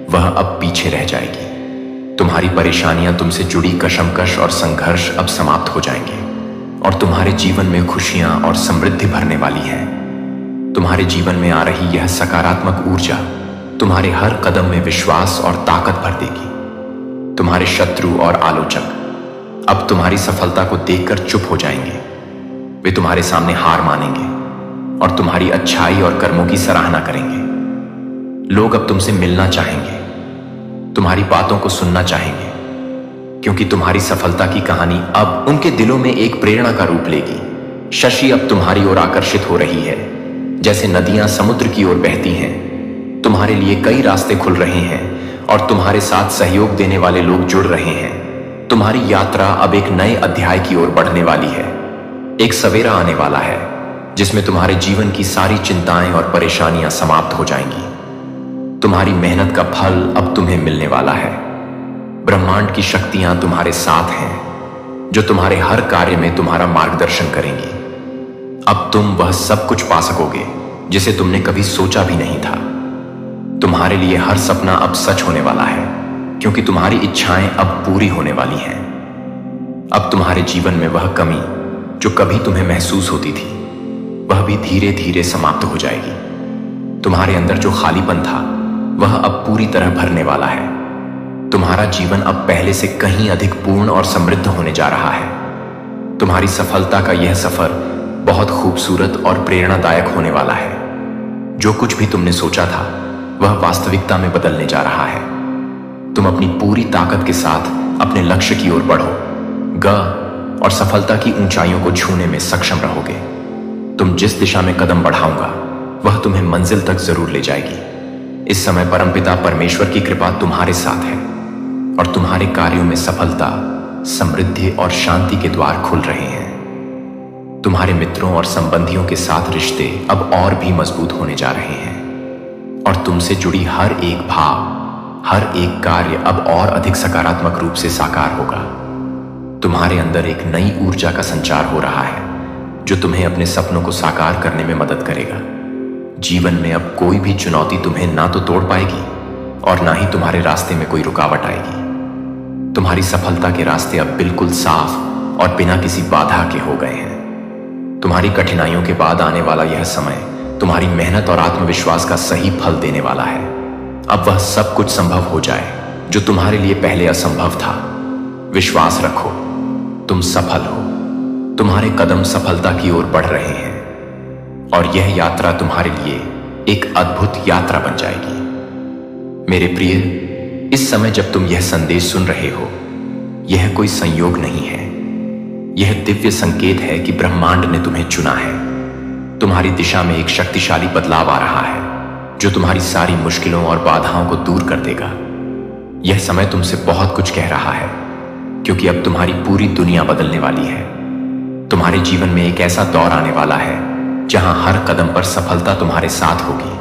वह अब पीछे रह जाएगी। तुम्हारी परेशानियां, तुमसे जुड़ी कशमकश और संघर्ष अब समाप्त हो जाएंगे, और तुम्हारे जीवन में खुशियां और समृद्धि भरने वाली है। तुम्हारे जीवन में आ रही यह सकारात्मक ऊर्जा तुम्हारे हर कदम में विश्वास और ताकत भर देगी। तुम्हारे शत्रु और आलोचक अब तुम्हारी सफलता को देखकर चुप हो जाएंगे। वे तुम्हारे सामने हार मानेंगे और तुम्हारी अच्छाई और कर्मों की सराहना करेंगे। लोग अब तुमसे मिलना चाहेंगे, तुम्हारी बातों को सुनना चाहेंगे, क्योंकि तुम्हारी सफलता की कहानी अब उनके दिलों में एक प्रेरणा का रूप लेगी। शशि अब तुम्हारी ओर आकर्षित हो रही है, जैसे नदियां समुद्र की ओर बहती हैं। तुम्हारे लिए कई रास्ते खुल रहे हैं और तुम्हारे साथ सहयोग देने वाले लोग जुड़ रहे हैं। तुम्हारी यात्रा अब एक नए अध्याय की ओर बढ़ने वाली है। एक सवेरा आने वाला है जिसमें तुम्हारे जीवन की सारी चिंताएं और परेशानियां समाप्त हो जाएंगी। तुम्हारी मेहनत का फल अब तुम्हें मिलने वाला है। ब्रह्मांड की शक्तियां तुम्हारे साथ हैं, जो तुम्हारे हर कार्य में तुम्हारा मार्गदर्शन करेंगी। अब तुम वह सब कुछ पा सकोगे जिसे तुमने कभी सोचा भी नहीं था। तुम्हारे लिए हर सपना अब सच होने वाला है, क्योंकि तुम्हारी इच्छाएं अब पूरी होने वाली हैं। अब तुम्हारे जीवन में वह कमी जो कभी तुम्हें महसूस होती थी, वह भी धीरे धीरे समाप्त हो जाएगी। तुम्हारे अंदर जो खालीपन था, वह अब पूरी तरह भरने वाला है। तुम्हारा जीवन अब पहले से कहीं अधिक पूर्ण और समृद्ध होने जा रहा है। तुम्हारी सफलता का यह सफर बहुत खूबसूरत और प्रेरणादायक होने वाला है। जो कुछ भी तुमने सोचा था, वह वास्तविकता में बदलने जा रहा है। तुम अपनी पूरी ताकत के साथ अपने लक्ष्य की ओर बढ़ो और सफलता की ऊंचाइयों को छूने में सक्षम रहोगे। तुम जिस दिशा में कदम बढ़ाऊंगा, वह तुम्हें मंजिल तक जरूर ले जाएगी। इस समय परमपिता परमेश्वर की कृपा तुम्हारे साथ है, और तुम्हारे कार्यों में सफलता, समृद्धि और शांति के द्वार खुल रहे हैं। तुम्हारे मित्रों और संबंधियों के साथ रिश्ते अब और भी मजबूत होने जा रहे हैं, और तुमसे जुड़ी हर एक भाव, हर एक कार्य अब और अधिक सकारात्मक रूप से साकार होगा। तुम्हारे अंदर एक नई ऊर्जा का संचार हो रहा है, जो तुम्हें अपने सपनों को साकार करने में मदद करेगा। जीवन में अब कोई भी चुनौती तुम्हें ना तो तोड़ पाएगी और ना ही तुम्हारे रास्ते में कोई रुकावट आएगी। तुम्हारी सफलता के रास्ते अब बिल्कुल साफ और बिना किसी बाधा के हो गए हैं। तुम्हारी कठिनाइयों के बाद आने वाला यह समय तुम्हारी मेहनत और आत्मविश्वास का सही फल देने वाला है। अब वह सब कुछ संभव हो जाए जो तुम्हारे लिए पहले असंभव था। विश्वास रखो, तुम सफल हो। तुम्हारे कदम सफलता की ओर बढ़ रहे हैं, और यह यात्रा तुम्हारे लिए एक अद्भुत यात्रा बन जाएगी। मेरे प्रिय, इस समय जब तुम यह संदेश सुन रहे हो, यह कोई संयोग नहीं है। यह दिव्य संकेत है कि ब्रह्मांड ने तुम्हें चुना है। तुम्हारी दिशा में एक शक्तिशाली बदलाव आ रहा है, जो तुम्हारी सारी मुश्किलों और बाधाओं को दूर कर देगा। यह समय तुमसे बहुत कुछ कह रहा है, क्योंकि अब तुम्हारी पूरी दुनिया बदलने वाली है। तुम्हारे जीवन में एक ऐसा दौर आने वाला है जहां हर कदम पर सफलता तुम्हारे साथ होगी।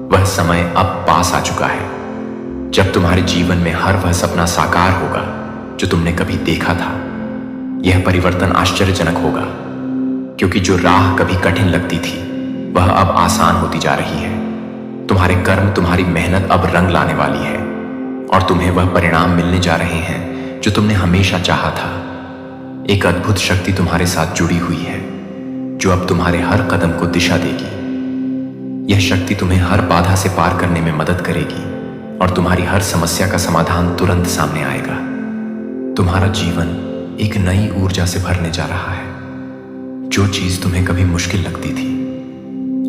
वह समय अब पास आ चुका है, जब तुम्हारे जीवन में हर वह सपना साकार होगा जो तुमने कभी देखा था। यह परिवर्तन आश्चर्यजनक होगा, क्योंकि जो राह कभी कठिन लगती थी, वह अब आसान होती जा रही है। तुम्हारे कर्म, तुम्हारी मेहनत अब रंग लाने वाली है, और तुम्हें वह परिणाम मिलने जा रहे हैं जो तुमने हमेशा चाहा था। एक अद्भुत शक्ति तुम्हारे साथ जुड़ी हुई है जो अब तुम्हारे हर कदम को दिशा देगी। यह शक्ति तुम्हें हर बाधा से पार करने में मदद करेगी और तुम्हारी हर समस्या का समाधान तुरंत सामने आएगा। तुम्हारा जीवन एक नई ऊर्जा से भरने जा रहा है। जो चीज तुम्हें कभी मुश्किल लगती थी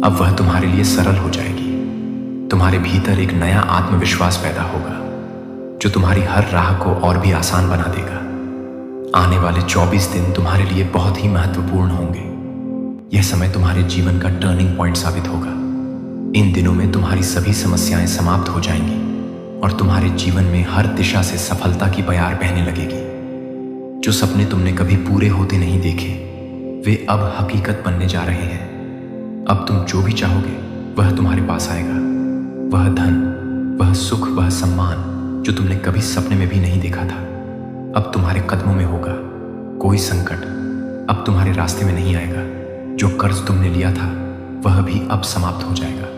अब वह तुम्हारे लिए सरल हो जाएगी। तुम्हारे भीतर एक नया आत्मविश्वास पैदा होगा जो तुम्हारी हर राह को और भी आसान बना देगा। आने वाले 24 दिन तुम्हारे लिए बहुत ही महत्वपूर्ण होंगे। यह समय तुम्हारे जीवन का टर्निंग पॉइंट साबित होगा। इन दिनों में तुम्हारी सभी समस्याएं समाप्त हो जाएंगी और तुम्हारे जीवन में हर दिशा से सफलता की बयार बहने लगेगी। जो सपने तुमने कभी पूरे होते नहीं देखे वे अब हकीकत बनने जा रहे हैं। अब तुम जो भी चाहोगे वह तुम्हारे पास आएगा। वह धन, वह सुख, वह सम्मान जो तुमने कभी सपने में भी नहीं देखा था अब तुम्हारे कदमों में होगा। कोई संकट अब तुम्हारे रास्ते में नहीं आएगा। जो कर्ज तुमने लिया था वह भी अब समाप्त हो जाएगा।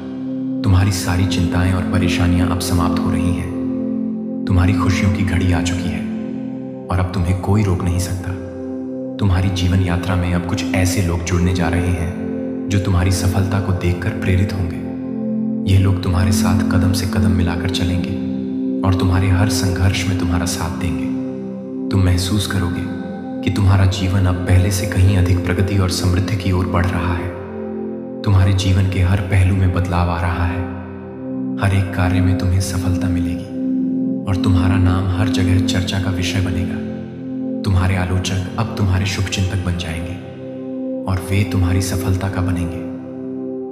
तुम्हारी सारी चिंताएं और परेशानियां अब समाप्त हो रही हैं। तुम्हारी खुशियों की घड़ी आ चुकी है और अब तुम्हें कोई रोक नहीं सकता। तुम्हारी जीवन यात्रा में अब कुछ ऐसे लोग जुड़ने जा रहे हैं जो तुम्हारी सफलता को देखकर प्रेरित होंगे। ये लोग तुम्हारे साथ कदम से कदम मिलाकर चलेंगे और तुम्हारे हर संघर्ष में तुम्हारा साथ देंगे। तुम महसूस करोगे कि तुम्हारा जीवन अब पहले से कहीं अधिक प्रगति और समृद्धि की ओर बढ़ रहा है। तुम्हारे जीवन के हर पहलू में बदलाव आ रहा है। हर एक कार्य में तुम्हें सफलता मिलेगी और तुम्हारा नाम हर जगह चर्चा का विषय बनेगा। तुम्हारे आलोचक अब तुम्हारे शुभचिंतक बन जाएंगे और वे तुम्हारी सफलता का बनेंगे।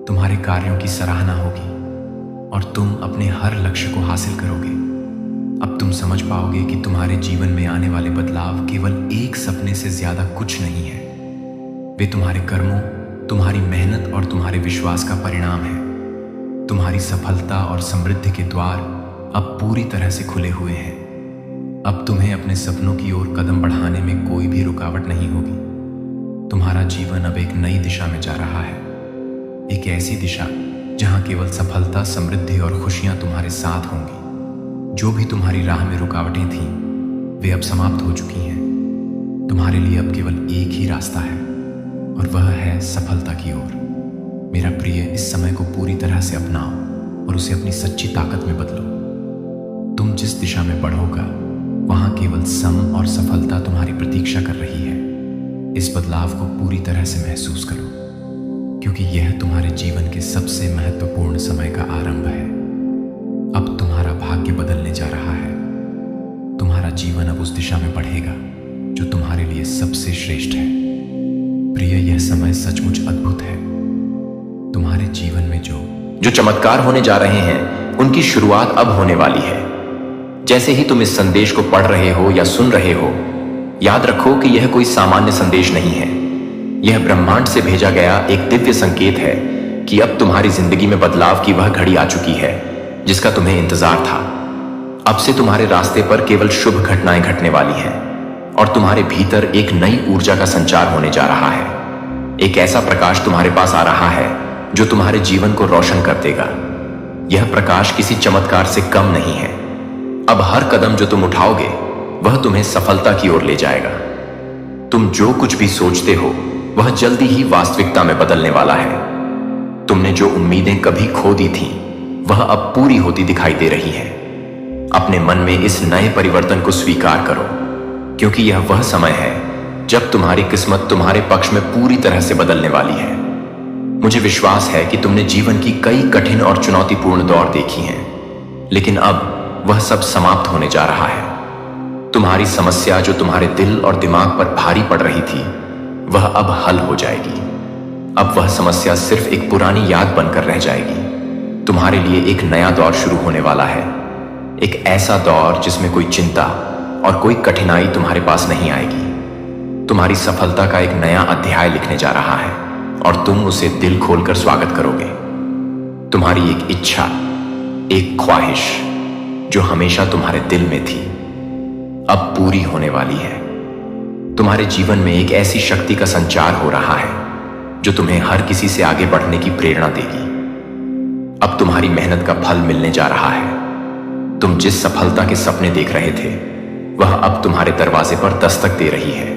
तुम्हारे कार्यों की सराहना होगी और तुम अपने हर लक्ष्य को हासिल करोगे। अब तुम समझ पाओगे कि तुम्हारे जीवन में आने वाले बदलाव केवल एक सपने से ज्यादा कुछ नहीं है। वे तुम्हारे कर्मों, तुम्हारी मेहनत और तुम्हारे विश्वास का परिणाम है। तुम्हारी सफलता और समृद्धि के द्वार अब पूरी तरह से खुले हुए हैं। अब तुम्हें अपने सपनों की ओर कदम बढ़ाने में कोई भी रुकावट नहीं होगी। तुम्हारा जीवन अब एक नई दिशा में जा रहा है। एक ऐसी दिशा जहां केवल सफलता, समृद्धि और खुशियां तुम्हारे साथ होंगी। जो भी तुम्हारी राह में रुकावटें थीं वे अब समाप्त हो चुकी हैं। तुम्हारे लिए अब केवल एक ही रास्ता है और वह है सफलता की ओर। मेरा प्रिय, इस समय को पूरी तरह से अपनाओ और उसे अपनी सच्ची ताकत में बदलो। तुम जिस दिशा में बढ़ोगा वहां केवल सम और सफलता तुम्हारी प्रतीक्षा कर रही है। इस बदलाव को पूरी तरह से महसूस करो क्योंकि यह तुम्हारे जीवन के सबसे महत्वपूर्ण समय का आरंभ है। अब तुम्हारा भाग्य बदलने जा रहा है। तुम्हारा जीवन अब उस दिशा में बढ़ेगा जो तुम्हारे लिए सबसे श्रेष्ठ है। प्रिय, यह समय सचमुच अद्भुत है। तुम्हारे जीवन में जो चमत्कार होने जा रहे हैं उनकी शुरुआत अब होने वाली है। जैसे ही तुम इस संदेश को पढ़ रहे हो या सुन रहे हो, याद रखो कि यह कोई सामान्य संदेश नहीं है। यह ब्रह्मांड से भेजा गया एक दिव्य संकेत है कि अब तुम्हारी जिंदगी में बदलाव की वह घड़ी आ चुकी है जिसका तुम्हें इंतजार था। अब से तुम्हारे रास्ते पर केवल शुभ घटनाएं घटने वाली हैं और तुम्हारे भीतर एक नई ऊर्जा का संचार होने जा रहा है। एक ऐसा प्रकाश तुम्हारे पास आ रहा है जो तुम्हारे जीवन को रोशन कर देगा। यह प्रकाश किसी चमत्कार से कम नहीं है। अब हर कदम जो तुम उठाओगे वह तुम्हें सफलता की ओर ले जाएगा। तुम जो कुछ भी सोचते हो वह जल्दी ही वास्तविकता में बदलने वाला है। तुमने जो उम्मीदें कभी खो दी थीं वह अब पूरी होती दिखाई दे रही हैं। अपने मन में इस नए परिवर्तन को स्वीकार करो क्योंकि यह वह समय है जब तुम्हारी किस्मत तुम्हारे पक्ष में पूरी तरह से बदलने वाली है। मुझे विश्वास है कि तुमने जीवन की कई कठिन और चुनौतीपूर्ण दौर देखी हैं, लेकिन अब वह सब समाप्त होने जा रहा है। तुम्हारी समस्या जो तुम्हारे दिल और दिमाग पर भारी पड़ रही थी वह अब हल हो जाएगी। अब वह समस्या सिर्फ एक पुरानी याद बनकर रह जाएगी। तुम्हारे लिए एक नया दौर शुरू होने वाला है। एक ऐसा दौर जिसमें कोई चिंता और कोई कठिनाई तुम्हारे पास नहीं आएगी। तुम्हारी सफलता का एक नया अध्याय लिखने जा रहा है और तुम उसे दिल खोलकर स्वागत करोगे। तुम्हारी एक इच्छा, एक ख्वाहिश जो हमेशा तुम्हारे दिल में थी अब पूरी होने वाली है। तुम्हारे जीवन में एक ऐसी शक्ति का संचार हो रहा है जो तुम्हें हर किसी से आगे बढ़ने की प्रेरणा देगी। अब तुम्हारी मेहनत का फल मिलने जा रहा है। तुम जिस सफलता के सपने देख रहे थे वह अब तुम्हारे दरवाजे पर दस्तक दे रही है।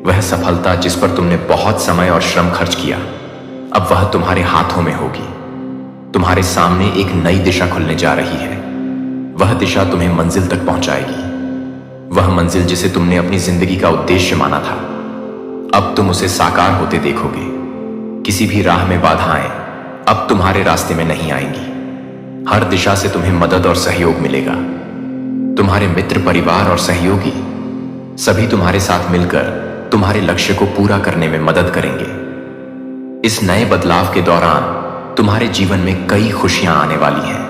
वह सफलता जिस पर तुमने बहुत समय और श्रम खर्च किया, अब वह तुम्हारे हाथों में होगी। तुम्हारे सामने एक नई दिशा खुलने जा रही है। वह दिशा तुम्हें मंजिल तक पहुंचाएगी। वह मंजिल जिसे तुमने अपनी जिंदगी का उद्देश्य माना था, अब तुम उसे साकार होते देखोगे। किसी भी राह में बाधाएं अब तुम्हारे रास्ते में नहीं आएंगी। हर दिशा से तुम्हें मदद और सहयोग मिलेगा। तुम्हारे मित्र, परिवार और सहयोगी सभी तुम्हारे साथ मिलकर तुम्हारे लक्ष्य को पूरा करने में मदद करेंगे। इस नए बदलाव के दौरान तुम्हारे जीवन में कई खुशियां आने वाली हैं।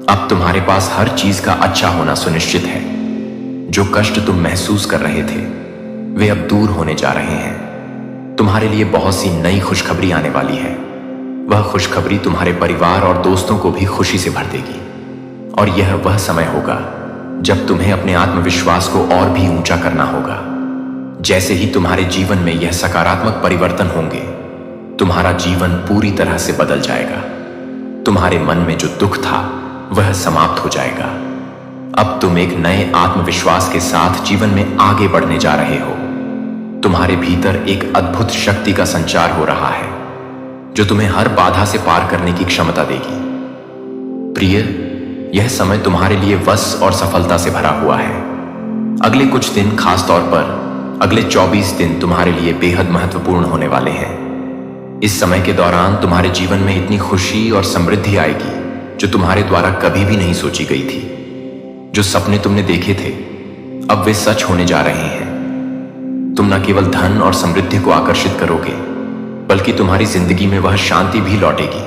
अब तुम्हारे पास हर चीज का अच्छा होना सुनिश्चित है। जो कष्ट तुम महसूस कर रहे थे, वे अब दूर होने जा रहे हैं। तुम्हारे लिए बहुत सी नई खुशखबरी आने वाली है। वह खुशखबरी तुम्हारे परिवार और दोस्तों को भी खुशी से भर देगी। और यह वह समय होगा जब तुम्हें अपने आत्मविश्वास को और भी ऊंचा करना होगा। जैसे ही तुम्हारे जीवन में यह सकारात्मक परिवर्तन होंगे, तुम्हारा जीवन पूरी तरह से बदल जाएगा। तुम्हारे मन में जो दुख था, वह समाप्त हो जाएगा। अब तुम एक नए आत्मविश्वास के साथ जीवन में आगे बढ़ने जा रहे हो। तुम्हारे भीतर एक अद्भुत शक्ति का संचार हो रहा है, जो तुम्हें हर बाधा से पार करने की क्षमता देगी। प्रिय, यह समय तुम्हारे लिए वश और सफलता से भरा हुआ है। अगले कुछ दिन, खास तौर पर अगले 24 दिन तुम्हारे लिए बेहद महत्वपूर्ण होने वाले हैं। इस समय के दौरान तुम्हारे जीवन में इतनी खुशी और समृद्धि आएगी जो तुम्हारे द्वारा कभी भी नहीं सोची गई थी। जो सपने तुमने देखे थे, अब वे सच होने जा रहे हैं। तुम न केवल धन और समृद्धि को आकर्षित करोगे, बल्कि तुम्हारी जिंदगी में वह शांति भी लौटेगी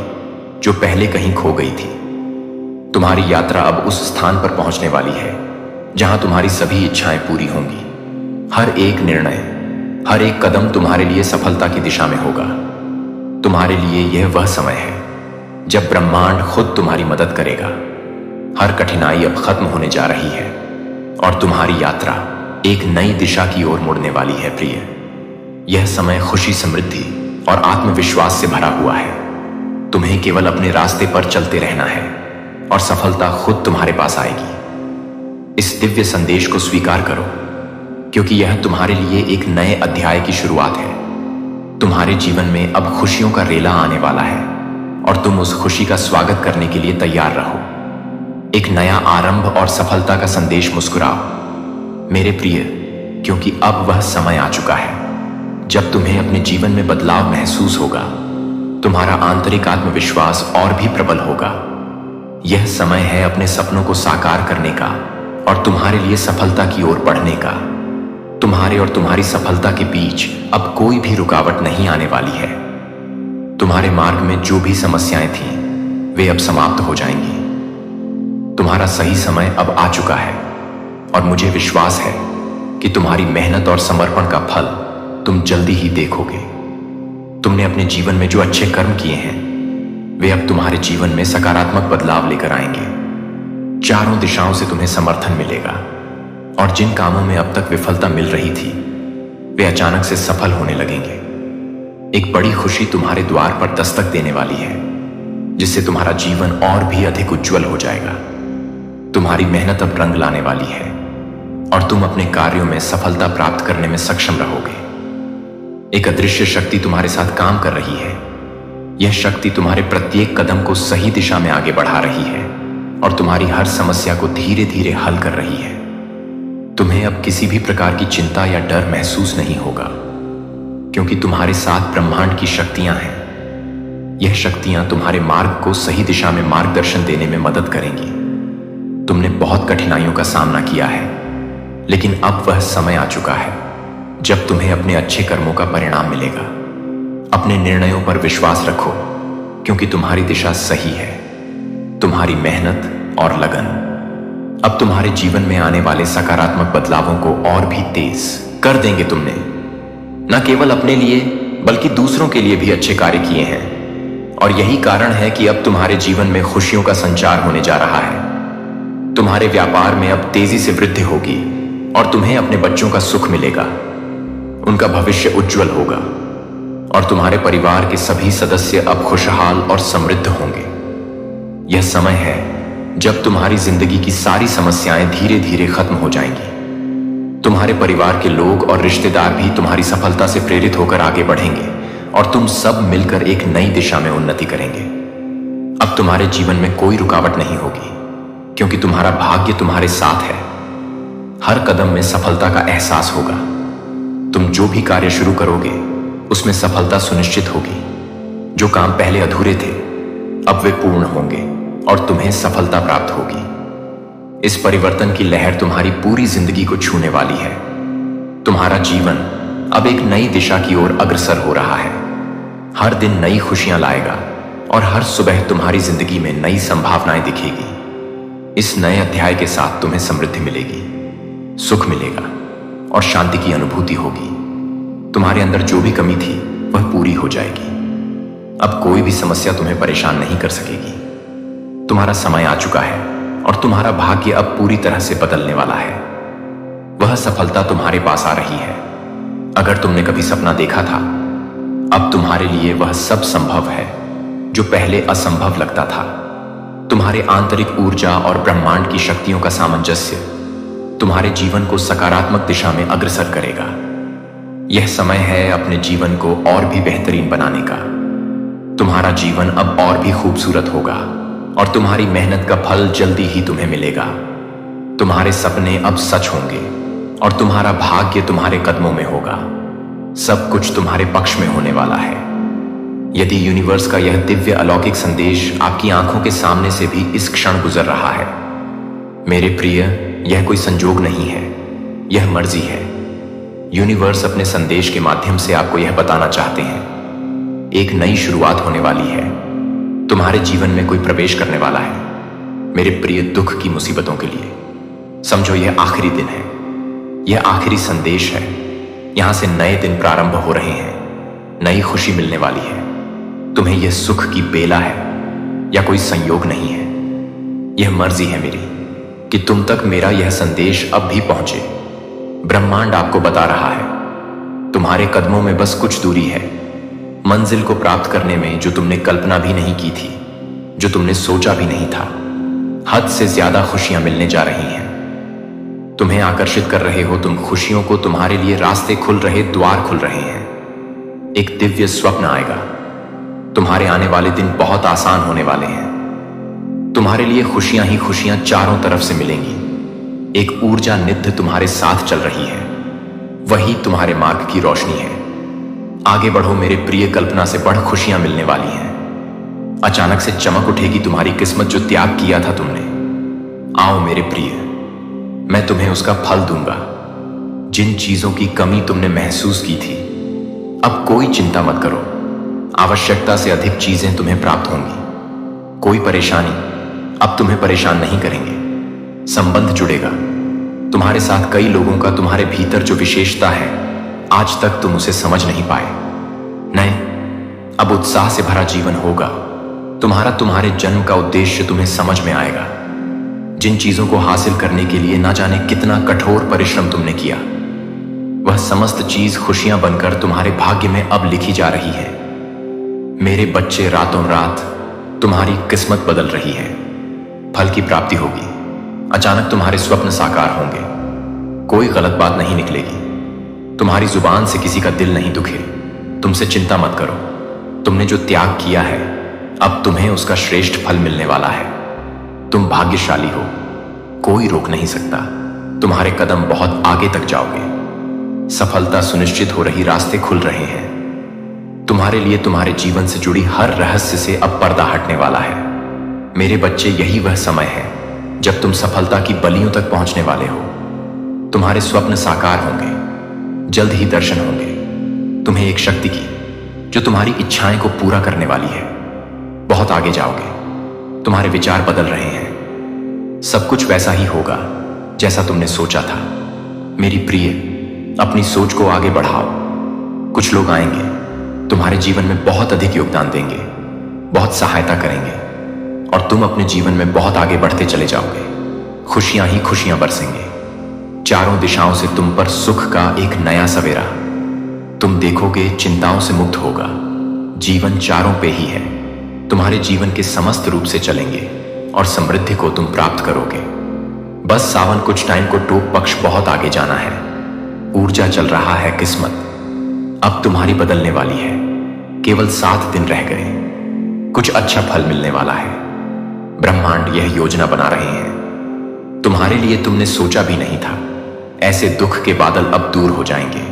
जो पहले कहीं खो गई थी। तुम्हारी यात्रा अब उस स्थान पर पहुंचने वाली है जहां तुम्हारी सभी इच्छाएं पूरी होंगी। हर एक निर्णय, हर एक कदम तुम्हारे लिए सफलता की दिशा में होगा। तुम्हारे लिए यह वह समय है जब ब्रह्मांड खुद तुम्हारी मदद करेगा। हर कठिनाई अब खत्म होने जा रही है और तुम्हारी यात्रा एक नई दिशा की ओर मुड़ने वाली है। प्रिय, यह समय खुशी, समृद्धि और आत्मविश्वास से भरा हुआ है। तुम्हें केवल अपने रास्ते पर चलते रहना है और सफलता खुद तुम्हारे पास आएगी। इस दिव्य संदेश को स्वीकार करो, क्योंकि यह तुम्हारे लिए एक नए अध्याय की शुरुआत है। तुम्हारे जीवन में अब खुशियों का रेला आने वाला है और तुम उस खुशी का स्वागत करने के लिए तैयार रहो। एक नया आरंभ और सफलता का संदेश मुस्कुराओ मेरे प्रिय, क्योंकि अब वह समय आ चुका है जब तुम्हें अपने जीवन में बदलाव महसूस होगा। तुम्हारा आंतरिक आत्मविश्वास और भी प्रबल होगा। यह समय है अपने सपनों को साकार करने का और तुम्हारे लिए सफलता की ओर बढ़ने का। तुम्हारे और तुम्हारी सफलता के बीच अब कोई भी रुकावट नहीं आने वाली है। तुम्हारे मार्ग में जो भी समस्याएं थीं, वे अब समाप्त हो जाएंगी। तुम्हारा सही समय अब आ चुका है और मुझे विश्वास है कि तुम्हारी मेहनत और समर्पण का फल तुम जल्दी ही देखोगे। तुमने अपने जीवन में जो अच्छे कर्म किए हैं, वे अब तुम्हारे जीवन में सकारात्मक बदलाव लेकर आएंगे। चारों दिशाओं से तुम्हें समर्थन मिलेगा और जिन कामों में अब तक विफलता मिल रही थी, वे अचानक से सफल होने लगेंगे। एक बड़ी खुशी तुम्हारे द्वार पर दस्तक देने वाली है, जिससे तुम्हारा जीवन और भी अधिक उज्जवल हो जाएगा। तुम्हारी मेहनत अब रंग लाने वाली है और तुम अपने कार्यों में सफलता प्राप्त करने में सक्षम रहोगे। एक अदृश्य शक्ति तुम्हारे साथ काम कर रही है। यह शक्ति तुम्हारे प्रत्येक कदम को सही दिशा में आगे बढ़ा रही है और तुम्हारी हर समस्या को धीरे धीरे हल कर रही है। तुम्हें अब किसी भी प्रकार की चिंता या डर महसूस नहीं होगा, क्योंकि तुम्हारे साथ ब्रह्मांड की शक्तियां हैं। यह शक्तियां तुम्हारे मार्ग को सही दिशा में मार्गदर्शन देने में मदद करेंगी। तुमने बहुत कठिनाइयों का सामना किया है, लेकिन अब वह समय आ चुका है जब तुम्हें अपने अच्छे कर्मों का परिणाम मिलेगा। अपने निर्णयों पर विश्वास रखो, क्योंकि तुम्हारी दिशा सही है। तुम्हारी मेहनत और लगन अब तुम्हारे जीवन में आने वाले सकारात्मक बदलावों को और भी तेज कर देंगे। तुमने न केवल अपने लिए बल्कि दूसरों के लिए भी अच्छे कार्य किए हैं, और यही कारण है कि अब तुम्हारे जीवन में खुशियों का संचार होने जा रहा है। तुम्हारे व्यापार में अब तेजी से वृद्धि होगी और तुम्हें अपने बच्चों का सुख मिलेगा। उनका भविष्य उज्जवल होगा और तुम्हारे परिवार के सभी सदस्य अब खुशहाल और समृद्ध होंगे। यह समय है जब तुम्हारी जिंदगी की सारी समस्याएं धीरे धीरे खत्म हो जाएंगी। तुम्हारे परिवार के लोग और रिश्तेदार भी तुम्हारी सफलता से प्रेरित होकर आगे बढ़ेंगे और तुम सब मिलकर एक नई दिशा में उन्नति करेंगे। अब तुम्हारे जीवन में कोई रुकावट नहीं होगी, क्योंकि तुम्हारा भाग्य तुम्हारे साथ है। हर कदम में सफलता का एहसास होगा। तुम जो भी कार्य शुरू करोगे उसमें सफलता सुनिश्चित होगी। जो काम पहले अधूरे थे अब वे पूर्ण होंगे और तुम्हें सफलता प्राप्त होगी। इस परिवर्तन की लहर तुम्हारी पूरी जिंदगी को छूने वाली है। तुम्हारा जीवन अब एक नई दिशा की ओर अग्रसर हो रहा है। हर दिन नई खुशियां लाएगा और हर सुबह तुम्हारी जिंदगी में नई संभावनाएं दिखेगी। इस नए अध्याय के साथ तुम्हें समृद्धि मिलेगी, सुख मिलेगा और शांति की अनुभूति होगी। तुम्हारे अंदर जो भी कमी थी वह पूरी हो जाएगी। अब कोई भी समस्या तुम्हें परेशान नहीं कर सकेगी। तुम्हारा समय आ चुका है और तुम्हारा भाग्य अब पूरी तरह से बदलने वाला है। वह सफलता तुम्हारे पास आ रही है। अगर तुमने कभी सपना देखा था, अब तुम्हारे लिए वह सब संभव है जो पहले असंभव लगता था। तुम्हारे आंतरिक ऊर्जा और ब्रह्मांड की शक्तियों का सामंजस्य तुम्हारे जीवन को सकारात्मक दिशा में अग्रसर करेगा। यह समय है अपने जीवन को और भी बेहतरीन बनाने का। तुम्हारा जीवन अब और भी खूबसूरत होगा और तुम्हारी मेहनत का फल जल्दी ही तुम्हें मिलेगा। तुम्हारे सपने अब सच होंगे और तुम्हारा भाग्य तुम्हारे कदमों में होगा। सब कुछ तुम्हारे पक्ष में होने वाला है। यदि यूनिवर्स का यह दिव्य अलौकिक संदेश आपकी आंखों के सामने से भी इस क्षण गुजर रहा है, मेरे प्रिय, यह कोई संजोग नहीं है, यह मर्जी है। यूनिवर्स अपने संदेश के माध्यम से आपको यह बताना चाहते हैं, एक नई शुरुआत होने वाली है। तुम्हारे जीवन में कोई प्रवेश करने वाला है। मेरे प्रिय, दुख की मुसीबतों के लिए समझो यह आखिरी दिन है, यह आखिरी संदेश है। यहां से नए दिन प्रारंभ हो रहे हैं, नई खुशी मिलने वाली है। तुम्हें यह सुख की बेला है या कोई संयोग नहीं है। यह मर्जी है मेरी कि तुम तक मेरा यह संदेश अब भी पहुंचे। ब्रह्मांड आपको बता रहा है, तुम्हारे कदमों में बस कुछ दूरी है मंजिल को प्राप्त करने में, जो तुमने कल्पना भी नहीं की थी, जो तुमने सोचा भी नहीं था। हद से ज्यादा खुशियां मिलने जा रही हैं। तुम्हें आकर्षित कर रहे हो तुम खुशियों को। तुम्हारे लिए रास्ते खुल रहे, द्वार खुल रहे हैं। एक दिव्य स्वप्न आएगा। तुम्हारे आने वाले दिन बहुत आसान होने वाले हैं। तुम्हारे लिए खुशियां ही खुशियां चारों तरफ से मिलेंगी। एक ऊर्जा नित्य तुम्हारे साथ चल रही है, वही तुम्हारे मार्ग की रोशनी है। आगे बढ़ो मेरे प्रिय, कल्पना से बढ़ खुशियां मिलने वाली हैं। अचानक से चमक उठेगी तुम्हारी किस्मत, जो त्याग किया था तुमने। आओ मेरे प्रिय, मैं तुम्हें उसका फल दूंगा। जिन चीजों की कमी तुमने महसूस की थी, अब कोई चिंता मत करो। आवश्यकता से अधिक चीजें तुम्हें प्राप्त होंगी। कोई परेशानी अब तुम्हें परेशान नहीं करेंगे। संबंध जुड़ेगा तुम्हारे साथ। कई लोगों का तुम्हारे भीतर जो विशेषता है, आज तक तुम उसे समझ नहीं पाए। नहीं, अब उत्साह से भरा जीवन होगा तुम्हारा। तुम्हारे जन्म का उद्देश्य तुम्हें समझ में आएगा। जिन चीजों को हासिल करने के लिए ना जाने कितना कठोर परिश्रम तुमने किया, वह समस्त चीज खुशियां बनकर तुम्हारे भाग्य में अब लिखी जा रही है। मेरे बच्चे, रातों रात तुम्हारी किस्मत बदल रही है। फल की प्राप्ति होगी। अचानक तुम्हारे स्वप्न साकार होंगे। कोई गलत बात नहीं निकलेगी। तुम्हारी जुबान से किसी का दिल नहीं दुखे। तुमसे चिंता मत करो। तुमने जो त्याग किया है, अब तुम्हें उसका श्रेष्ठ फल मिलने वाला है। तुम भाग्यशाली हो, कोई रोक नहीं सकता। तुम्हारे कदम बहुत आगे तक जाओगे। सफलता सुनिश्चित हो रही, रास्ते खुल रहे हैं। तुम्हारे लिए तुम्हारे जीवन से जुड़ी हर रहस्य से अब पर्दा हटने वाला है। मेरे बच्चे, यही वह समय है जब तुम सफलता की बलियों तक पहुंचने वाले हो। तुम्हारे स्वप्न साकार होंगे, जल्द ही दर्शन होंगे। तुम्हें एक शक्ति की जो तुम्हारी इच्छाएं को पूरा करने वाली है। बहुत आगे जाओगे। तुम्हारे विचार बदल रहे हैं। सब कुछ वैसा ही होगा जैसा तुमने सोचा था। मेरी प्रिय, अपनी सोच को आगे बढ़ाओ। कुछ लोग आएंगे, तुम्हारे जीवन में बहुत अधिक योगदान देंगे, बहुत सहायता करेंगे और तुम अपने जीवन में बहुत आगे बढ़ते चले जाओगे। खुशियां ही खुशियां बरसेंगे। चारों दिशाओं से तुम पर सुख का एक नया सवेरा। तुम देखोगे, चिंताओं से मुक्त होगा। जीवन चारों पे ही है। तुम्हारे जीवन के समस्त रूप से चलेंगे और समृद्धि को तुम प्राप्त करोगे। बस सावन कुछ टाइम को टोक पक्ष बहुत आगे जाना है। ऊर्जा चल रहा है किस्मत, अब तुम्हारी बदलने वाली है। केवल 7 दिन रह गए, कुछ अच्छा फल मिलने वाला है। ब्रह्मांड यह योजना बना रहे हैं तुम्हारे लिए, तुमने सोचा भी नहीं था। ऐसे दुख के बादल अब दूर हो जाएंगे,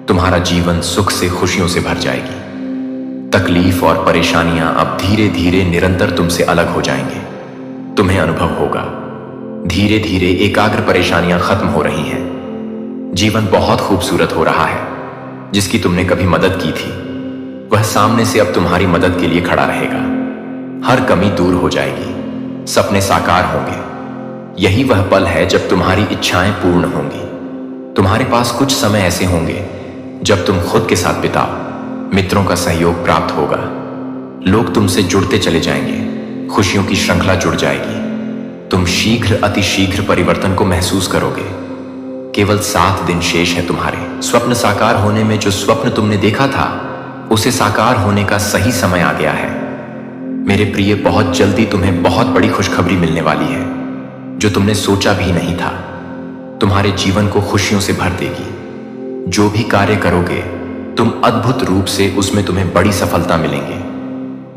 तुम्हारा जीवन सुख से खुशियों से भर जाएगी। तकलीफ और परेशानियां अब धीरे धीरे निरंतर तुमसे अलग हो जाएंगे। तुम्हें अनुभव होगा धीरे धीरे एकाग्र परेशानियां खत्म हो रही हैं। जीवन बहुत खूबसूरत हो रहा है। जिसकी तुमने कभी मदद की थी वह सामने से अब तुम्हारी मदद के लिए खड़ा रहेगा। हर कमी दूर हो जाएगी, सपने साकार होंगे। यही वह पल है जब तुम्हारी इच्छाएं पूर्ण होंगी। तुम्हारे पास कुछ समय ऐसे होंगे जब तुम खुद के साथ बिताओ। मित्रों का सहयोग प्राप्त होगा, लोग तुमसे जुड़ते चले जाएंगे, खुशियों की श्रृंखला जुड़ जाएगी। तुम शीघ्र अतिशीघ्र परिवर्तन को महसूस करोगे। केवल 7 दिन शेष है तुम्हारे। स्वप्न साकार होने में जो स्वप्न तुमने देखा था उसे साकार होने का सही समय आ गया है। मेरे प्रिय, बहुत जल्दी तुम्हें बहुत बड़ी खुशखबरी मिलने वाली है जो तुमने सोचा भी नहीं था। तुम्हारे जीवन को खुशियों से भर देगी। जो भी कार्य करोगे तुम अद्भुत रूप से उसमें तुम्हें बड़ी सफलता मिलेंगे।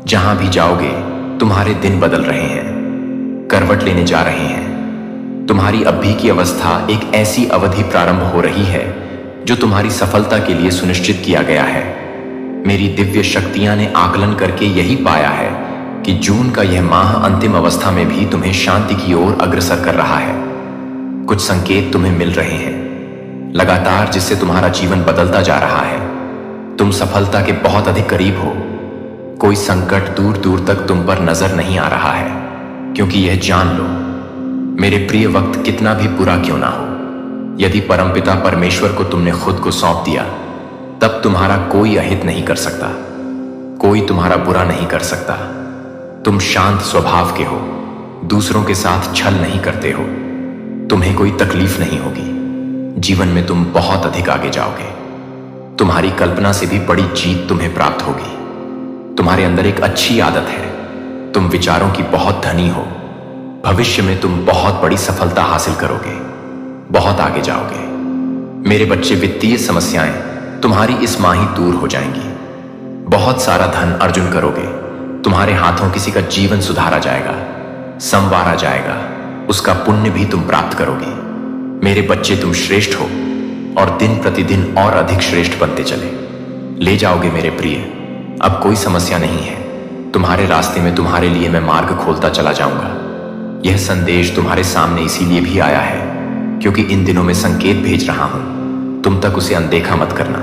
जहां भी जाओगे तुम्हारे दिन बदल रहे हैं, करवट लेने जा रहे हैं। तुम्हारी अभी की अवस्था एक ऐसी अवधि प्रारंभ हो रही है जो तुम्हारी सफलता के लिए सुनिश्चित किया गया है। मेरी दिव्य शक्तियां ने आकलन करके यही पाया है कि जून का यह माह अंतिम अवस्था में भी तुम्हें शांति की ओर अग्रसर कर रहा है। कुछ संकेत तुम्हें मिल रहे हैं लगातार, जिससे तुम्हारा जीवन बदलता जा रहा है। तुम सफलता के बहुत अधिक करीब हो। कोई संकट दूर दूर तक तुम पर नजर नहीं आ रहा है, क्योंकि यह जान लो मेरे प्रिय, वक्त कितना भी बुरा क्यों ना हो, यदि परमपिता परमेश्वर को तुमने खुद को सौंप दिया तब तुम्हारा कोई अहित नहीं कर सकता, कोई तुम्हारा बुरा नहीं कर सकता। तुम शांत स्वभाव के हो, दूसरों के साथ छल नहीं करते हो, तुम्हें कोई तकलीफ नहीं होगी। जीवन में तुम बहुत अधिक आगे जाओगे। तुम्हारी कल्पना से भी बड़ी जीत तुम्हें प्राप्त होगी। तुम्हारे अंदर एक अच्छी आदत है, तुम विचारों की बहुत धनी हो। भविष्य में तुम बहुत बड़ी सफलता हासिल करोगे, बहुत आगे जाओगे। मेरे बच्चे, वित्तीय समस्याएं तुम्हारी इस माह ही दूर हो जाएंगी। बहुत सारा धन अर्जन करोगे। तुम्हारे हाथों किसी का जीवन सुधारा जाएगा, संवारा जाएगा, उसका पुण्य भी तुम प्राप्त करोगे। मेरे बच्चे, तुम श्रेष्ठ हो और दिन प्रतिदिन और अधिक श्रेष्ठ बनते चले ले जाओगे। मेरे प्रिय, अब कोई समस्या नहीं है। तुम्हारे रास्ते में तुम्हारे लिए मैं मार्ग खोलता चला जाऊंगा। यह संदेश तुम्हारे सामने इसीलिए भी आया है क्योंकि इन दिनों में संकेत भेज रहा हूं। तुम तक उसे अनदेखा मत करना।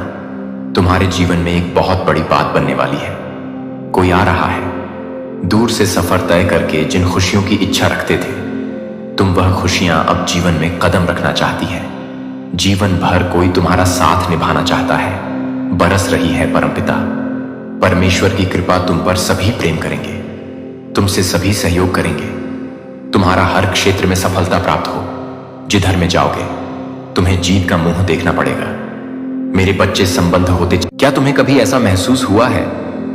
तुम्हारे जीवन में एक बहुत बड़ी बात बनने वाली है। कोई आ रहा है दूर से सफर तय करके, जिन खुशियों की इच्छा रखते थे तुम, वह खुशियां अब जीवन में कदम रखना चाहती है। जीवन भर कोई तुम्हारा साथ निभाना चाहता है। बरस रही है परमपिता परमेश्वर की कृपा तुम पर। सभी प्रेम करेंगे, तुमसे सभी सहयोग करेंगे। तुम्हारा हर क्षेत्र में सफलता प्राप्त हो। जिधर में जाओगे तुम्हें जीत का मुंह देखना पड़ेगा। मेरे बच्चे, संबंध होते, क्या तुम्हें कभी ऐसा महसूस हुआ है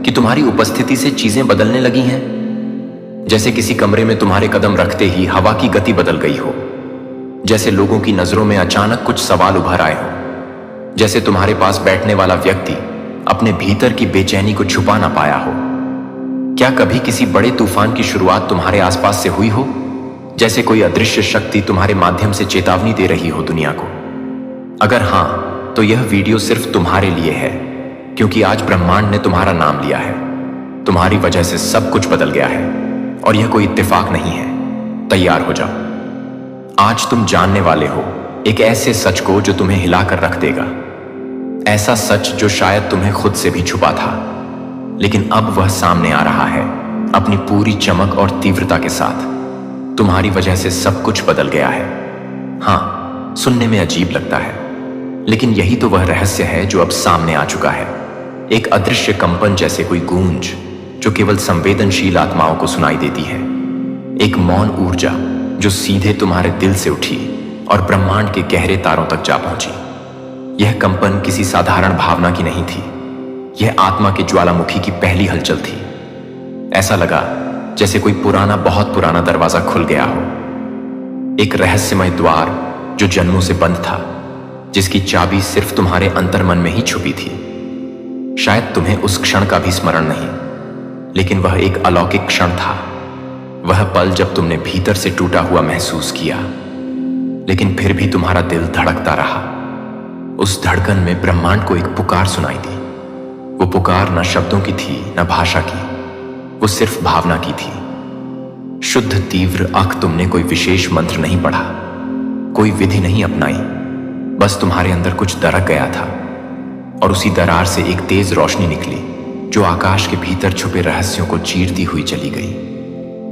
कि तुम्हारी उपस्थिति से चीजें बदलने लगी हैं? जैसे किसी कमरे में तुम्हारे कदम रखते ही हवा की गति बदल गई हो, जैसे लोगों की नजरों में अचानक कुछ सवाल उभर आए हो, जैसे तुम्हारे पास बैठने वाला व्यक्ति अपने भीतर की बेचैनी को छुपा ना पाया हो। क्या कभी किसी बड़े तूफान की शुरुआत तुम्हारे आसपास से हुई हो, जैसे कोई अदृश्य शक्ति तुम्हारे माध्यम से चेतावनी दे रही हो दुनिया को? अगर हां, तो यह वीडियो सिर्फ तुम्हारे लिए है, क्योंकि आज ब्रह्मांड ने तुम्हारा नाम लिया है। तुम्हारी वजह से सब कुछ बदल गया है और यह कोई इत्तेफाक नहीं है। तैयार हो जाओ। आज तुम जानने वाले हो एक ऐसे सच को जो तुम्हें हिलाकर रख देगा। ऐसा सच जो शायद तुम्हें खुद से भी छुपा था, लेकिन अब वह सामने आ रहा है अपनी पूरी चमक और तीव्रता के साथ। तुम्हारी वजह से सब कुछ बदल गया है। हां, सुनने में अजीब लगता है, लेकिन यही तो वह रहस्य है जो अब सामने आ चुका है। एक अदृश्य कंपन जैसे कोई गूंज जो केवल संवेदनशील आत्माओं को सुनाई देती है। एक मौन ऊर्जा जो सीधे तुम्हारे दिल से उठी और ब्रह्मांड के गहरे तारों तक जा पहुंची। यह कंपन किसी साधारण भावना की नहीं थी, यह आत्मा के ज्वालामुखी की पहली हलचल थी। ऐसा लगा जैसे कोई पुराना, बहुत पुराना दरवाजा खुल गया हो, एक रहस्यमय द्वार जो जन्मों से बंद था। जिसकी चाबी सिर्फ तुम्हारे अंतर्मन में ही छुपी थी। शायद तुम्हें उस क्षण का भी स्मरण नहीं, लेकिन वह एक अलौकिक क्षण था। वह पल जब तुमने भीतर से टूटा हुआ महसूस किया, लेकिन फिर भी तुम्हारा दिल धड़कता रहा। उस धड़कन में ब्रह्मांड को एक पुकार सुनाई दी। वो पुकार न शब्दों की थी, न भाषा की, वो सिर्फ भावना की थी। शुद्ध तीव्र अख तुमने कोई विशेष मंत्र नहीं पढ़ा, कोई विधि नहीं अपनाई, बस तुम्हारे अंदर कुछ दरक गया था, और उसी दरार से एक तेज रोशनी निकली जो आकाश के भीतर छुपे रहस्यों को चीरती हुई चली गई।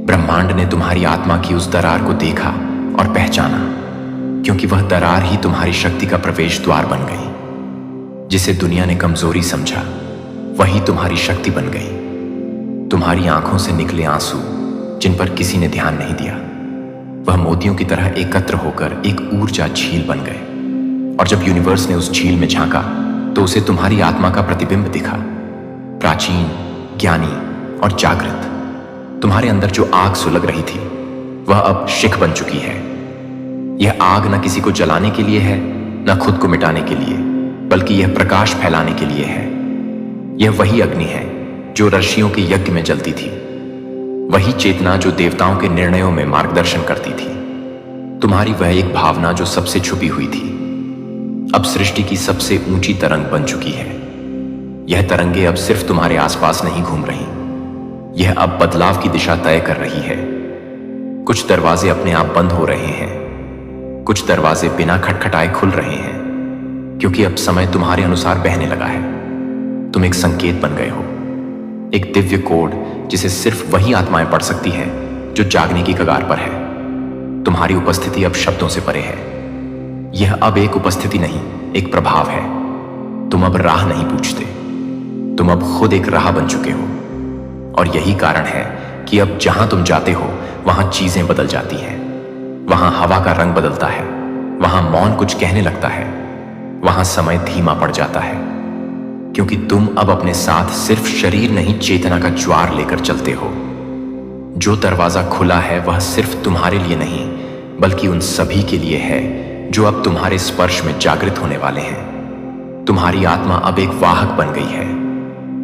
ब्रह्मांड ने तुम्हारी आत्मा की उस दरार को देखा और पहचाना, क्योंकि वह दरार ही तुम्हारी शक्ति का प्रवेश द्वार बन गई। जिसे दुनिया ने कमजोरी समझा, वही तुम्हारी शक्ति बन गई। तुम्हारी आंखों से निकले आंसू, जिन पर किसी ने ध्यान नहीं दिया, वह मोतियों की तरह एकत्र होकर एक ऊर्जा झील बन गए। और जब यूनिवर्स ने उस झील में झांका, तो उसे तुम्हारी आत्मा का प्रतिबिंब दिखा, प्राचीन, ज्ञानी और जागृत। तुम्हारे अंदर जो आग सुलग रही थी, वह अब शिख बन चुकी है। यह आग न किसी को जलाने के लिए है, न खुद को मिटाने के लिए, बल्कि यह प्रकाश फैलाने के लिए है। यह वही अग्नि है जो ऋषियों के यज्ञ में जलती थी, वही चेतना जो देवताओं के निर्णयों में मार्गदर्शन करती थी। तुम्हारी वह एक भावना जो सबसे छुपी हुई थी, अब सृष्टि की सबसे ऊंची तरंग बन चुकी है। यह तरंगे अब सिर्फ तुम्हारे आसपास नहीं घूम रही, यह अब बदलाव की दिशा तय कर रही है। कुछ दरवाजे अपने आप बंद हो रहे हैं, कुछ दरवाजे बिना खटखटाए खुल रहे हैं, क्योंकि अब समय तुम्हारे अनुसार बहने लगा है। तुम एक संकेत बन गए हो, एक दिव्य कोड जिसे सिर्फ वही आत्माएं पढ़ सकती है जो जागने की कगार पर है। तुम्हारी उपस्थिति अब शब्दों से परे है। यह अब एक उपस्थिति नहीं, एक प्रभाव है। तुम अब राह नहीं पूछते, तुम अब खुद एक राह बन चुके हो। और यही कारण है कि अब जहां तुम जाते हो, वहां चीजें बदल जाती हैं। वहां हवा का रंग बदलता है, वहां मौन कुछ कहने लगता है, वहां समय धीमा पड़ जाता है, क्योंकि तुम अब अपने साथ सिर्फ शरीर नहीं, चेतना का ज्वार लेकर चलते हो। जो दरवाजा खुला है, वह सिर्फ तुम्हारे लिए नहीं, बल्कि उन सभी के लिए है जो अब तुम्हारे स्पर्श में जागृत होने वाले हैं। तुम्हारी आत्मा अब एक वाहक बन गई है,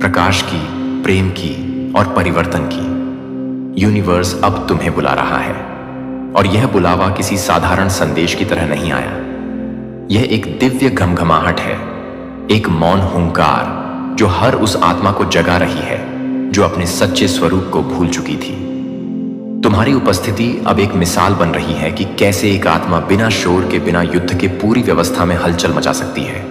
प्रकाश की, प्रेम की और परिवर्तन की। यूनिवर्स अब तुम्हें बुला रहा है, और यह बुलावा किसी साधारण संदेश की तरह नहीं आया। यह एक दिव्य घमघमाहट है, एक मौन हुंकार जो हर उस आत्मा को जगा रही है जो अपने सच्चे स्वरूप को भूल चुकी थी। तुम्हारी उपस्थिति अब एक मिसाल बन रही है कि कैसे एक आत्मा बिना शोर के, बिना युद्ध के पूरी व्यवस्था में हलचल मचा सकती है।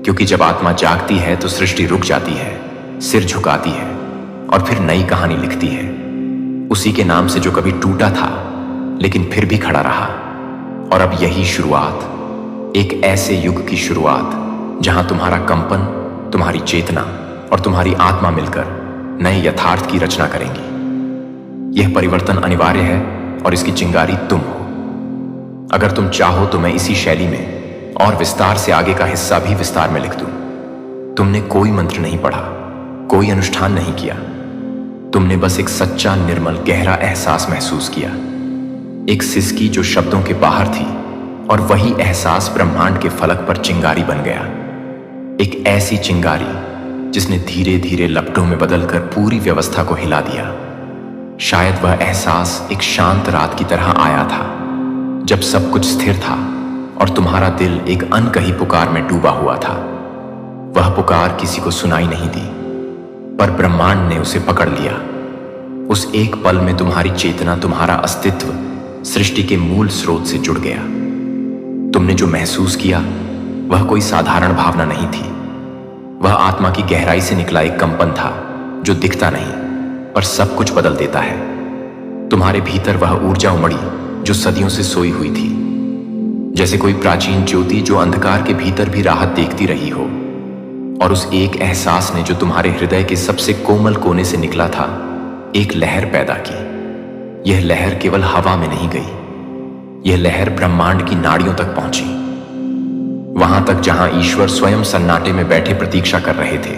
क्योंकि जब आत्मा जागती है तो सृष्टि रुक जाती है, सिर झुकाती है और फिर नई कहानी लिखती है, उसी के नाम से जो कभी टूटा था लेकिन फिर भी खड़ा रहा। और अब यही शुरुआत, एक ऐसे युग की शुरुआत जहां तुम्हारा कंपन, तुम्हारी चेतना और तुम्हारी आत्मा मिलकर नए यथार्थ की रचना करेंगी। यह परिवर्तन अनिवार्य है और इसकी चिंगारी तुम हो। अगर तुम चाहो तो मैं इसी शैली में और विस्तार से आगे का हिस्सा भी विस्तार में लिख दूं। तुमने कोई मंत्र नहीं पढ़ा, कोई अनुष्ठान नहीं किया, तुमने बस एक सच्चा, निर्मल, गहरा एहसास महसूस किया। एक सिसकी जो शब्दों के बाहर थी, और वही एहसास ब्रह्मांड के फलक पर चिंगारी बन गया। एक ऐसी चिंगारी जिसने धीरे धीरे लपटों में बदलकर पूरी व्यवस्था को हिला दिया। शायद वह एहसास एक शांत रात की तरह आया था, जब सब कुछ स्थिर था और तुम्हारा दिल एक अनकही पुकार में डूबा हुआ था। वह पुकार किसी को सुनाई नहीं दी, पर ब्रह्मांड ने उसे पकड़ लिया। उस एक पल में तुम्हारी चेतना, तुम्हारा अस्तित्व सृष्टि के मूल स्रोत से जुड़ गया। तुमने जो महसूस किया वह कोई साधारण भावना नहीं थी, वह आत्मा की गहराई से निकला एक कंपन था जो दिखता नहीं पर सब कुछ बदल देता है। तुम्हारे भीतर वह ऊर्जा उमड़ी जो सदियों से सोई हुई थी, जैसे कोई प्राचीन ज्योति जो अंधकार के भीतर भी राहत देखती रही हो। और उस एक एहसास ने जो तुम्हारे हृदय के सबसे कोमल कोने से निकला था, एक लहर पैदा की। यह लहर केवल हवा में नहीं गई, यह लहर ब्रह्मांड की नाड़ियों तक पहुंची, वहां तक जहां ईश्वर स्वयं सन्नाटे में बैठे प्रतीक्षा कर रहे थे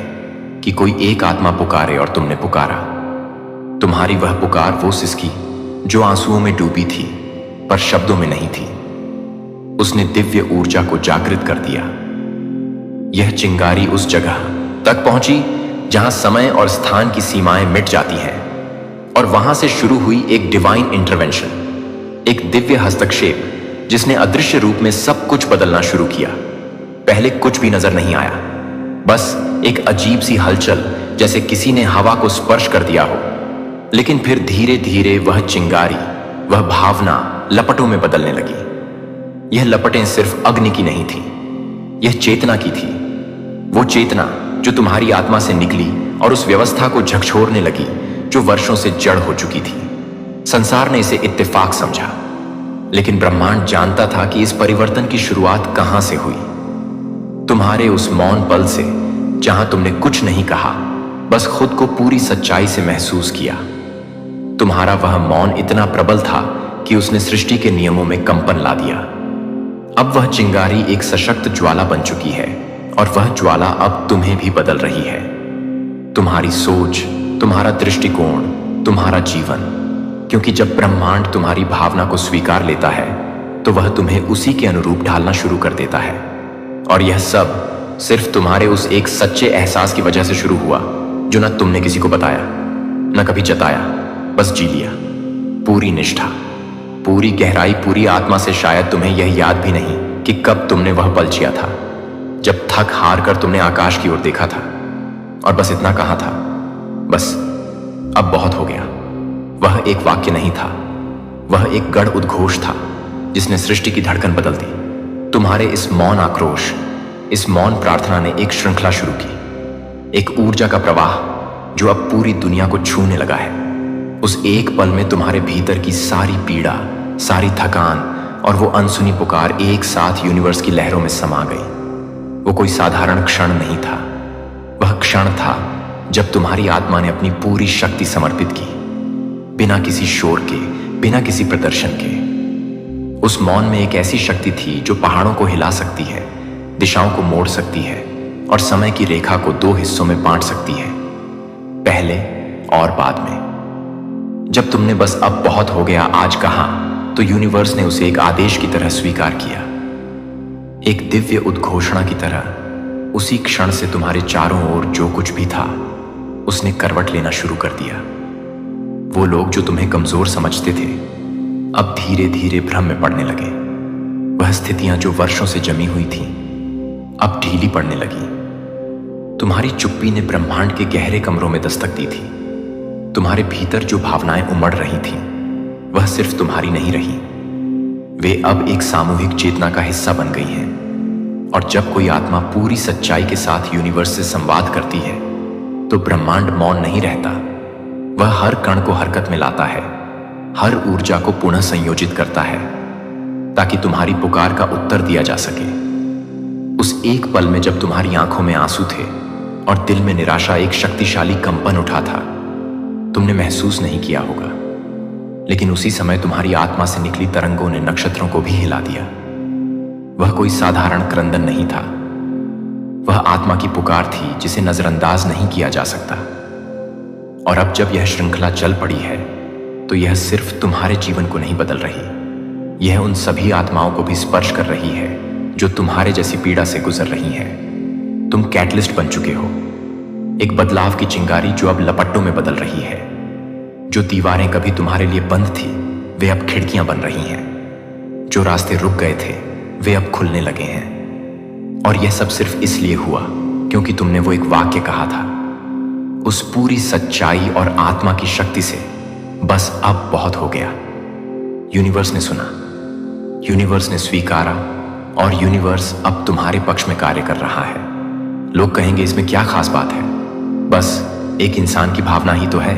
कि कोई एक आत्मा पुकारे, और तुमने पुकारा। तुम्हारी वह पुकार वो सिसकी जो आंसुओं में डूबी थी पर शब्दों में नहीं थी। उसने दिव्य ऊर्जा को जागृत कर दिया। यह चिंगारी उस जगह तक पहुंची जहां समय और स्थान की सीमाएं मिट जाती हैं, और वहां से शुरू हुई एक डिवाइन इंटरवेंशन, एक दिव्य हस्तक्षेप जिसने अदृश्य रूप में सब कुछ बदलना शुरू किया। पहले कुछ भी नजर नहीं आया, बस एक अजीब सी हलचल, जैसे किसी ने हवा को स्पर्श कर दिया हो। लेकिन फिर धीरे धीरे वह चिंगारी, वह भावना लपटों में बदलने लगी। यह लपटें सिर्फ अग्नि की नहीं थी, यह चेतना की थी। वो चेतना जो तुम्हारी आत्मा से निकली और उस व्यवस्था को झकझोरने लगी जो वर्षों से जड़ हो चुकी थी। संसार ने इसे इत्तेफाक समझा, लेकिन ब्रह्मांड जानता था कि इस परिवर्तन की शुरुआत कहां से हुई। तुम्हारे उस मौन पल से, जहां तुमने कुछ नहीं कहा, बस खुद को पूरी सच्चाई से महसूस किया। तुम्हारा वह मौन इतना प्रबल था कि उसने सृष्टि के नियमों में कंपन ला दिया। अब वह चिंगारी एक सशक्त ज्वाला बन चुकी है, और वह ज्वाला अब तुम्हें भी बदल रही है। तुम्हारी सोच, तुम्हारा दृष्टिकोण, तुम्हारा जीवन। क्योंकि जब ब्रह्मांड तुम्हारी भावना को स्वीकार लेता है, तो वह तुम्हें उसी के अनुरूप ढालना शुरू कर देता है। और यह सब सिर्फ तुम्हारे उस एक सच्चे एहसास की वजह से शुरू हुआ, जो न तुमने किसी को बताया, न कभी जताया, बस जी लिया। पूरी निष्ठा, पूरी गहराई, पूरी आत्मा से। शायद तुम्हें यह याद भी नहीं कि कब तुमने वह पल जिया था, जब थक हार कर तुमने आकाश की ओर देखा था और बस इतना कहा था, बस अब बहुत हो गया। वह एक वाक्य नहीं था, वह एक गढ़ उद्घोष था जिसने सृष्टि की धड़कन बदल दी। तुम्हारे इस मौन आक्रोश, इस मौन प्रार्थना ने एक श्रृंखला शुरू की, एक ऊर्जा का प्रवाह जो अब पूरी दुनिया को छूने लगा है। उस एक पल में तुम्हारे भीतर की सारी पीड़ा, सारी थकान और वो अनसुनी पुकार एक साथ यूनिवर्स की लहरों में समा गई। वो कोई साधारण क्षण नहीं था, वह क्षण था जब तुम्हारी आत्मा ने अपनी पूरी शक्ति समर्पित की, बिना किसी शोर के, बिना किसी प्रदर्शन के। उस मौन में एक ऐसी शक्ति थी जो पहाड़ों को हिला सकती है, दिशाओं को मोड़ सकती है और समय की रेखा को दो हिस्सों में बांट सकती है, पहले और बाद में। जब तुमने बस अब बहुत हो गया आज कहा, तो यूनिवर्स ने उसे एक आदेश की तरह स्वीकार किया, एक दिव्य उद्घोषणा की तरह। उसी क्षण से तुम्हारे चारों ओर जो कुछ भी था, उसने करवट लेना शुरू कर दिया। वो लोग जो तुम्हें कमजोर समझते थे, अब धीरे धीरे भ्रम में पड़ने लगे। वह स्थितियां जो वर्षों से जमी हुई थीं, अब ढीली पड़ने लगी। तुम्हारी चुप्पी ने ब्रह्मांड के गहरे कमरों में दस्तक दी थी। तुम्हारे भीतर जो भावनाएं उमड़ रही थीं, वह सिर्फ तुम्हारी नहीं रही, वे अब एक सामूहिक चेतना का हिस्सा बन गई हैं। और जब कोई आत्मा पूरी सच्चाई के साथ यूनिवर्स से संवाद करती है, तो ब्रह्मांड मौन नहीं रहता। वह हर कण को हरकत में लाता है, हर ऊर्जा को पुनः संयोजित करता है, ताकि तुम्हारी पुकार का उत्तर दिया जा सके। उस एक पल में जब तुम्हारी आंखों में आंसू थे और दिल में निराशा एक शक्तिशाली कंपन उठा था, तुमने महसूस नहीं किया होगा, लेकिन उसी समय तुम्हारी आत्मा से निकली तरंगों ने नक्षत्रों को भी हिला दिया। वह कोई साधारण क्रंदन नहीं था, वह आत्मा की पुकार थी जिसे नजरअंदाज नहीं किया जा सकता। और अब जब यह श्रृंखला चल पड़ी है, तो यह सिर्फ तुम्हारे जीवन को नहीं बदल रही, यह उन सभी आत्माओं को भी स्पर्श कर रही है जो तुम्हारे जैसी पीड़ा से गुजर रही हैं। तुम कैटलिस्ट बन चुके हो, एक बदलाव की चिंगारी जो अब लपटों में बदल रही है। जो दीवारें कभी तुम्हारे लिए बंद थी, वे अब खिड़कियां बन रही हैं। जो रास्ते रुक गए थे, वे अब खुलने लगे हैं। और यह सब सिर्फ इसलिए हुआ क्योंकि तुमने वो एक वाक्य कहा था। उस पूरी सच्चाई और आत्मा की शक्ति से, बस अब बहुत हो गया। यूनिवर्स ने सुना, यूनिवर्स ने स्वीकारा, और यूनिवर्स अब तुम्हारे पक्ष में कार्य कर रहा है। लोग कहेंगे इसमें क्या खास बात है, बस एक इंसान की भावना ही तो है।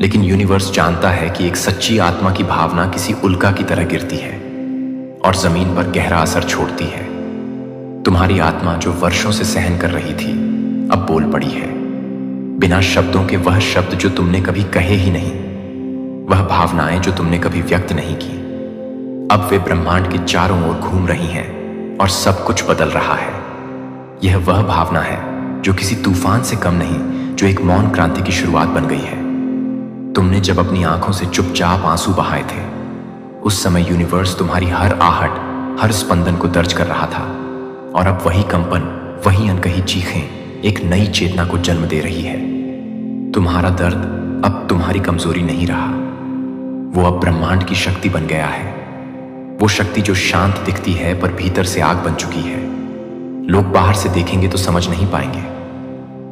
लेकिन यूनिवर्स जानता है कि एक सच्ची आत्मा की भावना किसी उल्का की तरह गिरती है और जमीन पर गहरा असर छोड़ती है। तुम्हारी आत्मा जो वर्षों से सहन कर रही थी, अब बोल पड़ी है, बिना शब्दों के। वह शब्द जो तुमने कभी कहे ही नहीं, वह भावनाएं जो तुमने कभी व्यक्त नहीं की, अब वे ब्रह्मांड के चारों ओर घूम रही हैं और सब कुछ बदल रहा है। यह वह भावना है जो किसी तूफान से कम नहीं, जो एक मौन क्रांति की शुरुआत बन गई है। तुमने जब अपनी आंखों से चुपचाप आंसू बहाए थे, उस समय यूनिवर्स तुम्हारी हर आहट, हर स्पंदन को दर्ज कर रहा था। और अब वही कंपन, वही अनकही चीखें एक नई चेतना को जन्म दे रही है। तुम्हारा दर्द अब तुम्हारी कमजोरी नहीं रहा, वो अब ब्रह्मांड की शक्ति बन गया है। वो शक्ति जो शांत दिखती है पर भीतर से आग बन चुकी है। लोग बाहर से देखेंगे तो समझ नहीं पाएंगे,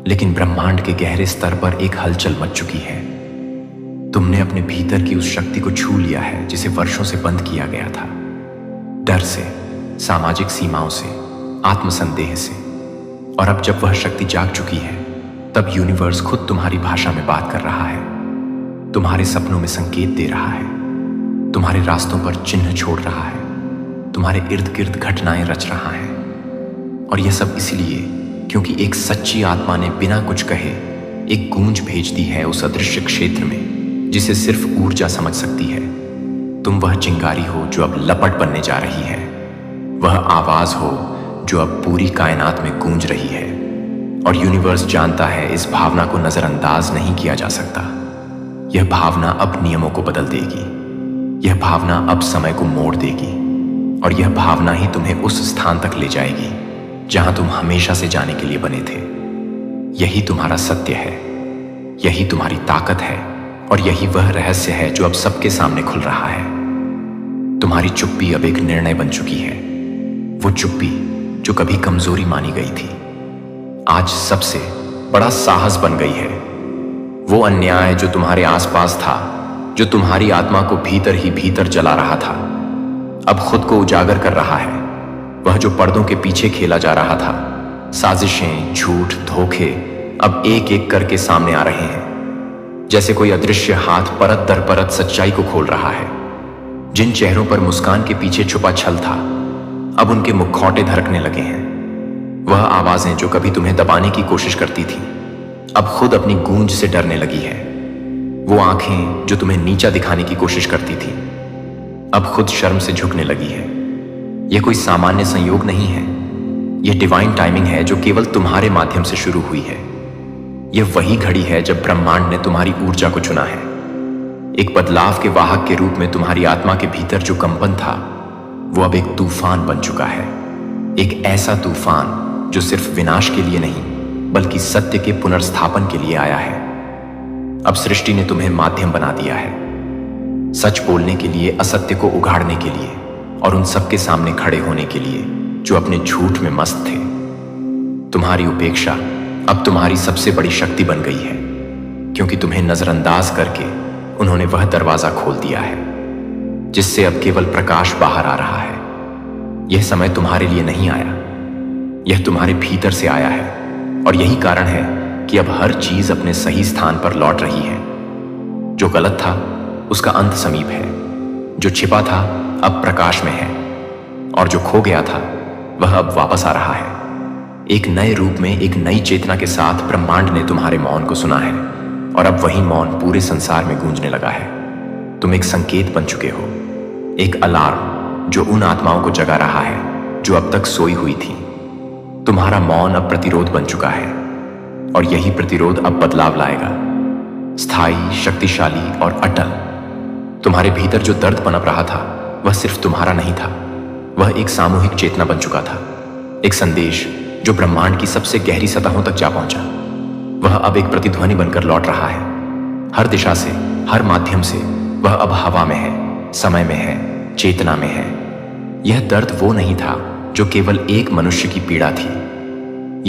लेकिन ब्रह्मांड के गहरे स्तर पर एक हलचल मच चुकी है। तुमने अपने भीतर की उस शक्ति को छू लिया है जिसे वर्षों से बंद किया गया था। डर से, सामाजिक सीमाओं से, आत्मसंदेह से। और अब जब वह शक्ति जाग चुकी है, तब यूनिवर्स खुद तुम्हारी भाषा में बात कर रहा है, तुम्हारे सपनों में संकेत दे रहा है, तुम्हारे रास्तों पर चिन्ह छोड़ रहा है, तुम्हारे इर्द गिर्द घटनाएं रच रहा है। और यह सब इसलिए क्योंकि एक सच्ची आत्मा ने बिना कुछ कहे एक गूंज भेज दी है उस अदृश्य क्षेत्र में जिसे सिर्फ ऊर्जा समझ सकती है। तुम वह चिंगारी हो जो अब लपट बनने जा रही है, वह आवाज हो जो अब पूरी कायनात में गूंज रही है। और यूनिवर्स जानता है इस भावना को नजरअंदाज नहीं किया जा सकता। यह भावना अब नियमों को बदल देगी, यह भावना अब समय को मोड़ देगी, और यह भावना ही तुम्हें उस स्थान तक ले जाएगी जहां तुम हमेशा से जाने के लिए बने थे। यही तुम्हारा सत्य है, यही तुम्हारी ताकत है, और यही वह रहस्य है जो अब सबके सामने खुल रहा है। तुम्हारी चुप्पी अब एक निर्णय बन चुकी है। वो चुप्पी जो कभी कमजोरी मानी गई थी, आज सबसे बड़ा साहस बन गई है। वो अन्याय जो तुम्हारे आसपास था, जो तुम्हारी आत्मा को भीतर ही भीतर जला रहा था, अब खुद को उजागर कर रहा है। वह जो पर्दों के पीछे खेला जा रहा था, साजिशें, झूठ, धोखे, अब एक एक करके सामने आ रहे हैं, जैसे कोई अदृश्य हाथ परत दर परत सच्चाई को खोल रहा है। जिन चेहरों पर मुस्कान के पीछे छुपा छल था, अब उनके मुखौटे धड़कने लगे हैं। वह आवाजें जो कभी तुम्हें दबाने की कोशिश करती थी, अब खुद अपनी गूंज से डरने लगी है। वो आंखें जो तुम्हें नीचा दिखाने की कोशिश करती थी, अब खुद शर्म से झुकने लगी है। यह कोई सामान्य संयोग नहीं है, यह डिवाइन टाइमिंग है जो केवल तुम्हारे माध्यम से शुरू हुई है। यह वही घड़ी है जब ब्रह्मांड ने तुम्हारी ऊर्जा को चुना है। एक बदलाव के वाहक के रूप में तुम्हारी आत्मा के भीतर जो कंपन था, वो अब एक तूफान बन चुका है। एक ऐसा तूफान जो सिर्फ विनाश के लिए नहीं, बल्कि सत्य के पुनर्स्थापन के लिए आया है। अब सृष्टि ने तुम्हें माध्यम बना दिया है, सच बोलने के लिए, असत्य को उघाड़ने के लिए, और उन सबके सामने खड़े होने के लिए जो अपने झूठ में मस्त थे। तुम्हारी उपेक्षा अब तुम्हारी सबसे बड़ी शक्ति बन गई है, क्योंकि तुम्हें नजरअंदाज करके उन्होंने वह दरवाजा खोल दिया है जिससे अब केवल प्रकाश बाहर आ रहा है। यह समय तुम्हारे लिए नहीं आया, यह तुम्हारे भीतर से आया है, और यही कारण है कि अब हर चीज अपने सही स्थान पर लौट रही है। जो गलत था उसका अंत समीप है, जो छिपा था अब प्रकाश में है, और जो खो गया था वह अब वापस आ रहा है। एक नए रूप में, एक नई चेतना के साथ ब्रह्मांड ने तुम्हारे मौन को सुना है, और अब वही मौन पूरे संसार में गूंजने लगा है। तुम एक संकेत बन चुके हो, एक अलार्म जो उन आत्माओं को जगा रहा है जो अब तक सोई हुई थी। तुम्हारा मौन अब प्रतिरोध बन चुका है, और यही प्रतिरोध अब बदलाव लाएगा, स्थायी, शक्तिशाली और अटल। तुम्हारे भीतर जो दर्द पनप रहा था, वह सिर्फ तुम्हारा नहीं था, वह एक सामूहिक चेतना बन चुका था। एक संदेश जो ब्रह्मांड की सबसे गहरी सतहों तक जा पहुंचा। वह अब एक प्रतिध्वनि बनकर लौट रहा है। हर दिशा से, हर माध्यम से वह अब हवा में है, समय में है, चेतना में है। यह दर्द वो नहीं था जो केवल एक मनुष्य की पीड़ा थी,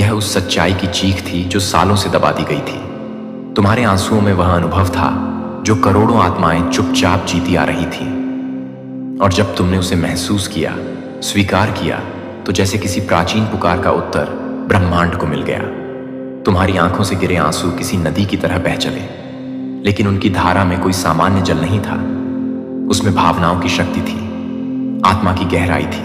यह उस सच्चाई की चीख थी जो सालों से दबा दी गई थी। तुम्हारे आंसुओं में वह अनुभव था जो करोड़ों आत्माएं चुपचाप जीती आ रही थी, और जब तुमने उसे महसूस किया, स्वीकार किया, तो जैसे किसी प्राचीन पुकार का उत्तर ब्रह्मांड को मिल गया। तुम्हारी आंखों से गिरे आंसू किसी नदी की तरह बह चले, लेकिन उनकी धारा में कोई सामान्य जल नहीं था। उसमें भावनाओं की शक्ति थी, आत्मा की गहराई थी,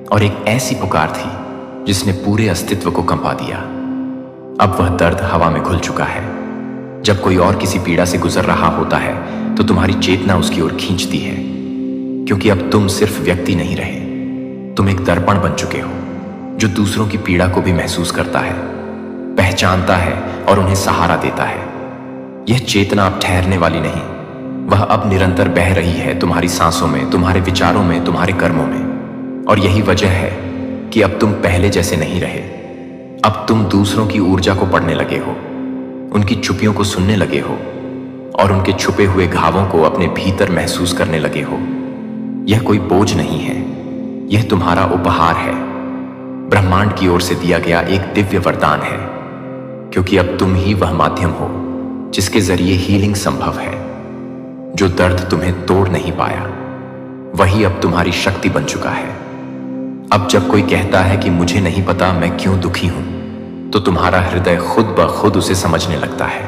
और एक ऐसी पुकार थी जिसने पूरे अस्तित्व को कंपा दिया। अब वह दर्द हवा में घुल चुका है। जब कोई और किसी पीड़ा से गुजर रहा होता है तो तुम्हारी चेतना उसकी ओर खींचती है, क्योंकि अब तुम सिर्फ व्यक्ति नहीं रहे, तुम एक दर्पण बन चुके हो जो दूसरों की पीड़ा को भी महसूस करता है, पहचानता है और उन्हें सहारा देता है। यह चेतना अब ठहरने वाली नहीं, वह अब निरंतर बह रही है तुम्हारी सांसों में, तुम्हारे विचारों में, तुम्हारे कर्मों में। और यही वजह है कि अब तुम पहले जैसे नहीं रहे। अब तुम दूसरों की ऊर्जा को पढ़ने लगे हो, उनकी चुपियों को सुनने लगे हो और उनके छुपे हुए घावों को अपने भीतर महसूस करने लगे हो। यह कोई बोझ नहीं है, यह तुम्हारा उपहार है, ब्रह्मांड की ओर से दिया गया एक दिव्य वरदान है, क्योंकि अब तुम ही वह माध्यम हो जिसके जरिए हीलिंग संभव है। जो दर्द तुम्हें तोड़ नहीं पाया, वही अब तुम्हारी शक्ति बन चुका है। अब जब कोई कहता है कि मुझे नहीं पता मैं क्यों दुखी हूं, तो तुम्हारा हृदय खुद ब खुद उसे समझने लगता है,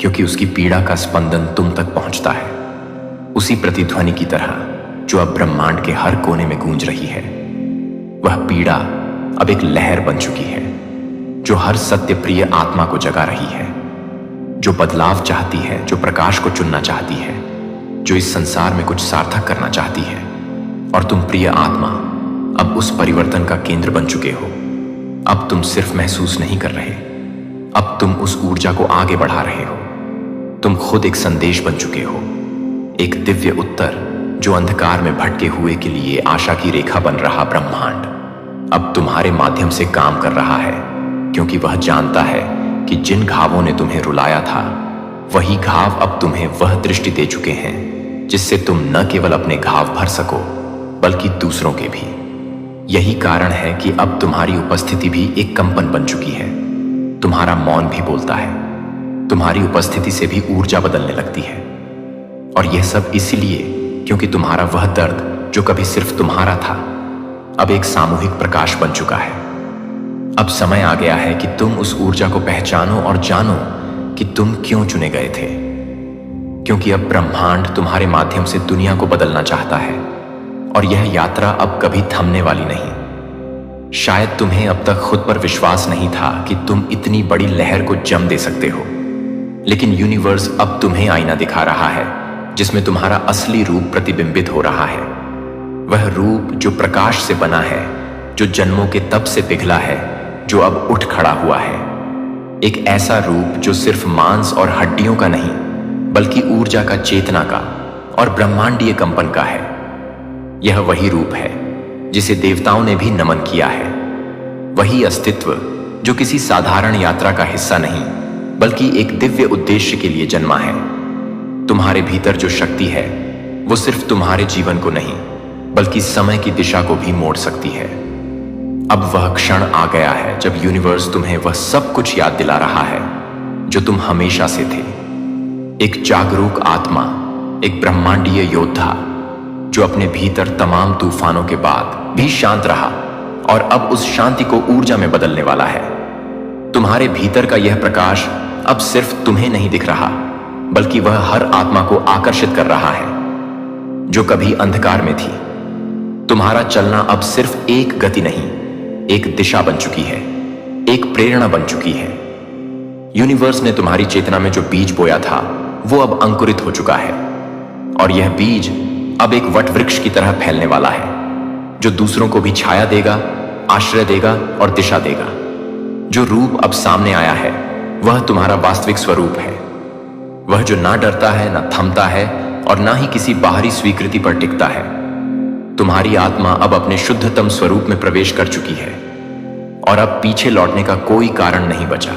क्योंकि उसकी पीड़ा का स्पंदन तुम तक पहुंचता है, उसी प्रतिध्वनि की तरह जो अब ब्रह्मांड के हर कोने में गूंज रही है। वह पीड़ा अब एक लहर बन चुकी है जो हर सत्य प्रिय आत्मा को जगा रही है, जो बदलाव चाहती है, जो प्रकाश को चुनना चाहती है, जो इस संसार में कुछ सार्थक करना चाहती है। और तुम प्रिय आत्मा अब उस परिवर्तन का केंद्र बन चुके हो। अब तुम सिर्फ महसूस नहीं कर रहे, अब तुम उस ऊर्जा को आगे बढ़ा रहे हो। तुम खुद एक संदेश बन चुके हो, एक दिव्य उत्तर जो अंधकार में भटके हुए के लिए आशा की रेखा बन रहा ब्रह्मांड अब तुम्हारे माध्यम से काम कर रहा है, क्योंकि वह जानता है कि जिन घावों ने तुम्हें रुलाया था, वही घाव अब तुम्हें वह दृष्टि दे चुके हैं जिससे तुम न केवल अपने घाव भर सको बल्कि दूसरों के भी। यही कारण है कि अब तुम्हारी उपस्थिति भी एक कंपन बन चुकी है। तुम्हारा मौन भी बोलता है, तुम्हारी उपस्थिति से भी ऊर्जा बदलने लगती है। और यह सब इसलिए क्योंकि तुम्हारा वह दर्द जो कभी सिर्फ तुम्हारा था, अब एक सामूहिक प्रकाश बन चुका है। अब समय आ गया है कि तुम उस ऊर्जा को पहचानो और जानो कि तुम क्यों चुने गए थे। क्योंकि अब ब्रह्मांड तुम्हारे माध्यम से दुनिया को बदलना चाहता है, और यह यात्रा अब कभी थमने वाली नहीं। शायद तुम्हें अब तक खुद पर विश्वास नहीं था कि तुम इतनी बड़ी लहर को जम दे सकते हो, लेकिन यूनिवर्स अब तुम्हें आईना दिखा रहा है जिसमें तुम्हारा असली रूप प्रतिबिंबित हो रहा है। वह रूप जो प्रकाश से बना है, जो जन्मों के तप से पिघला है, जो अब उठ खड़ा हुआ है। एक ऐसा रूप जो सिर्फ मांस और हड्डियों का नहीं, बल्कि ऊर्जा का, चेतना का और ब्रह्मांडीय कंपन का है। यह वही रूप है जिसे देवताओं ने भी नमन किया है। वही अस्तित्व जो किसी साधारण यात्रा का हिस्सा नहीं, बल्कि एक दिव्य उद्देश्य के लिए जन्मा है। तुम्हारे भीतर जो शक्ति है, वो सिर्फ तुम्हारे जीवन को नहीं, बल्कि समय की दिशा को भी मोड़ सकती है। अब वह क्षण आ गया है जब यूनिवर्स तुम्हें वह सब कुछ याद दिला रहा है जो तुम हमेशा से थे। एक जागरूक आत्मा, एक ब्रह्मांडीय योद्धा जो अपने भीतर तमाम तूफानों के बाद भी शांत रहा और अब उस शांति को ऊर्जा में बदलने वाला है। तुम्हारे भीतर का यह प्रकाश अब सिर्फ तुम्हें नहीं दिख रहा, बल्कि वह हर आत्मा को आकर्षित कर रहा है जो कभी अंधकार में थी। तुम्हारा चलना अब सिर्फ एक गति नहीं, एक दिशा बन चुकी है, एक प्रेरणा बन चुकी है। यूनिवर्स ने तुम्हारी चेतना में जो बीज बोया था, वो अब अंकुरित हो चुका है, और यह बीज अब एक वट वृक्ष की तरह फैलने वाला है जो दूसरों को भी छाया देगा, आश्रय देगा और दिशा देगा। जो रूप अब सामने आया है, वह तुम्हारा वास्तविक स्वरूप है। वह जो ना डरता है, ना थमता है और ना ही किसी बाहरी स्वीकृति पर टिकता है। तुम्हारी आत्मा अब अपने शुद्धतम स्वरूप में प्रवेश कर चुकी है और अब पीछे लौटने का कोई कारण नहीं बचा।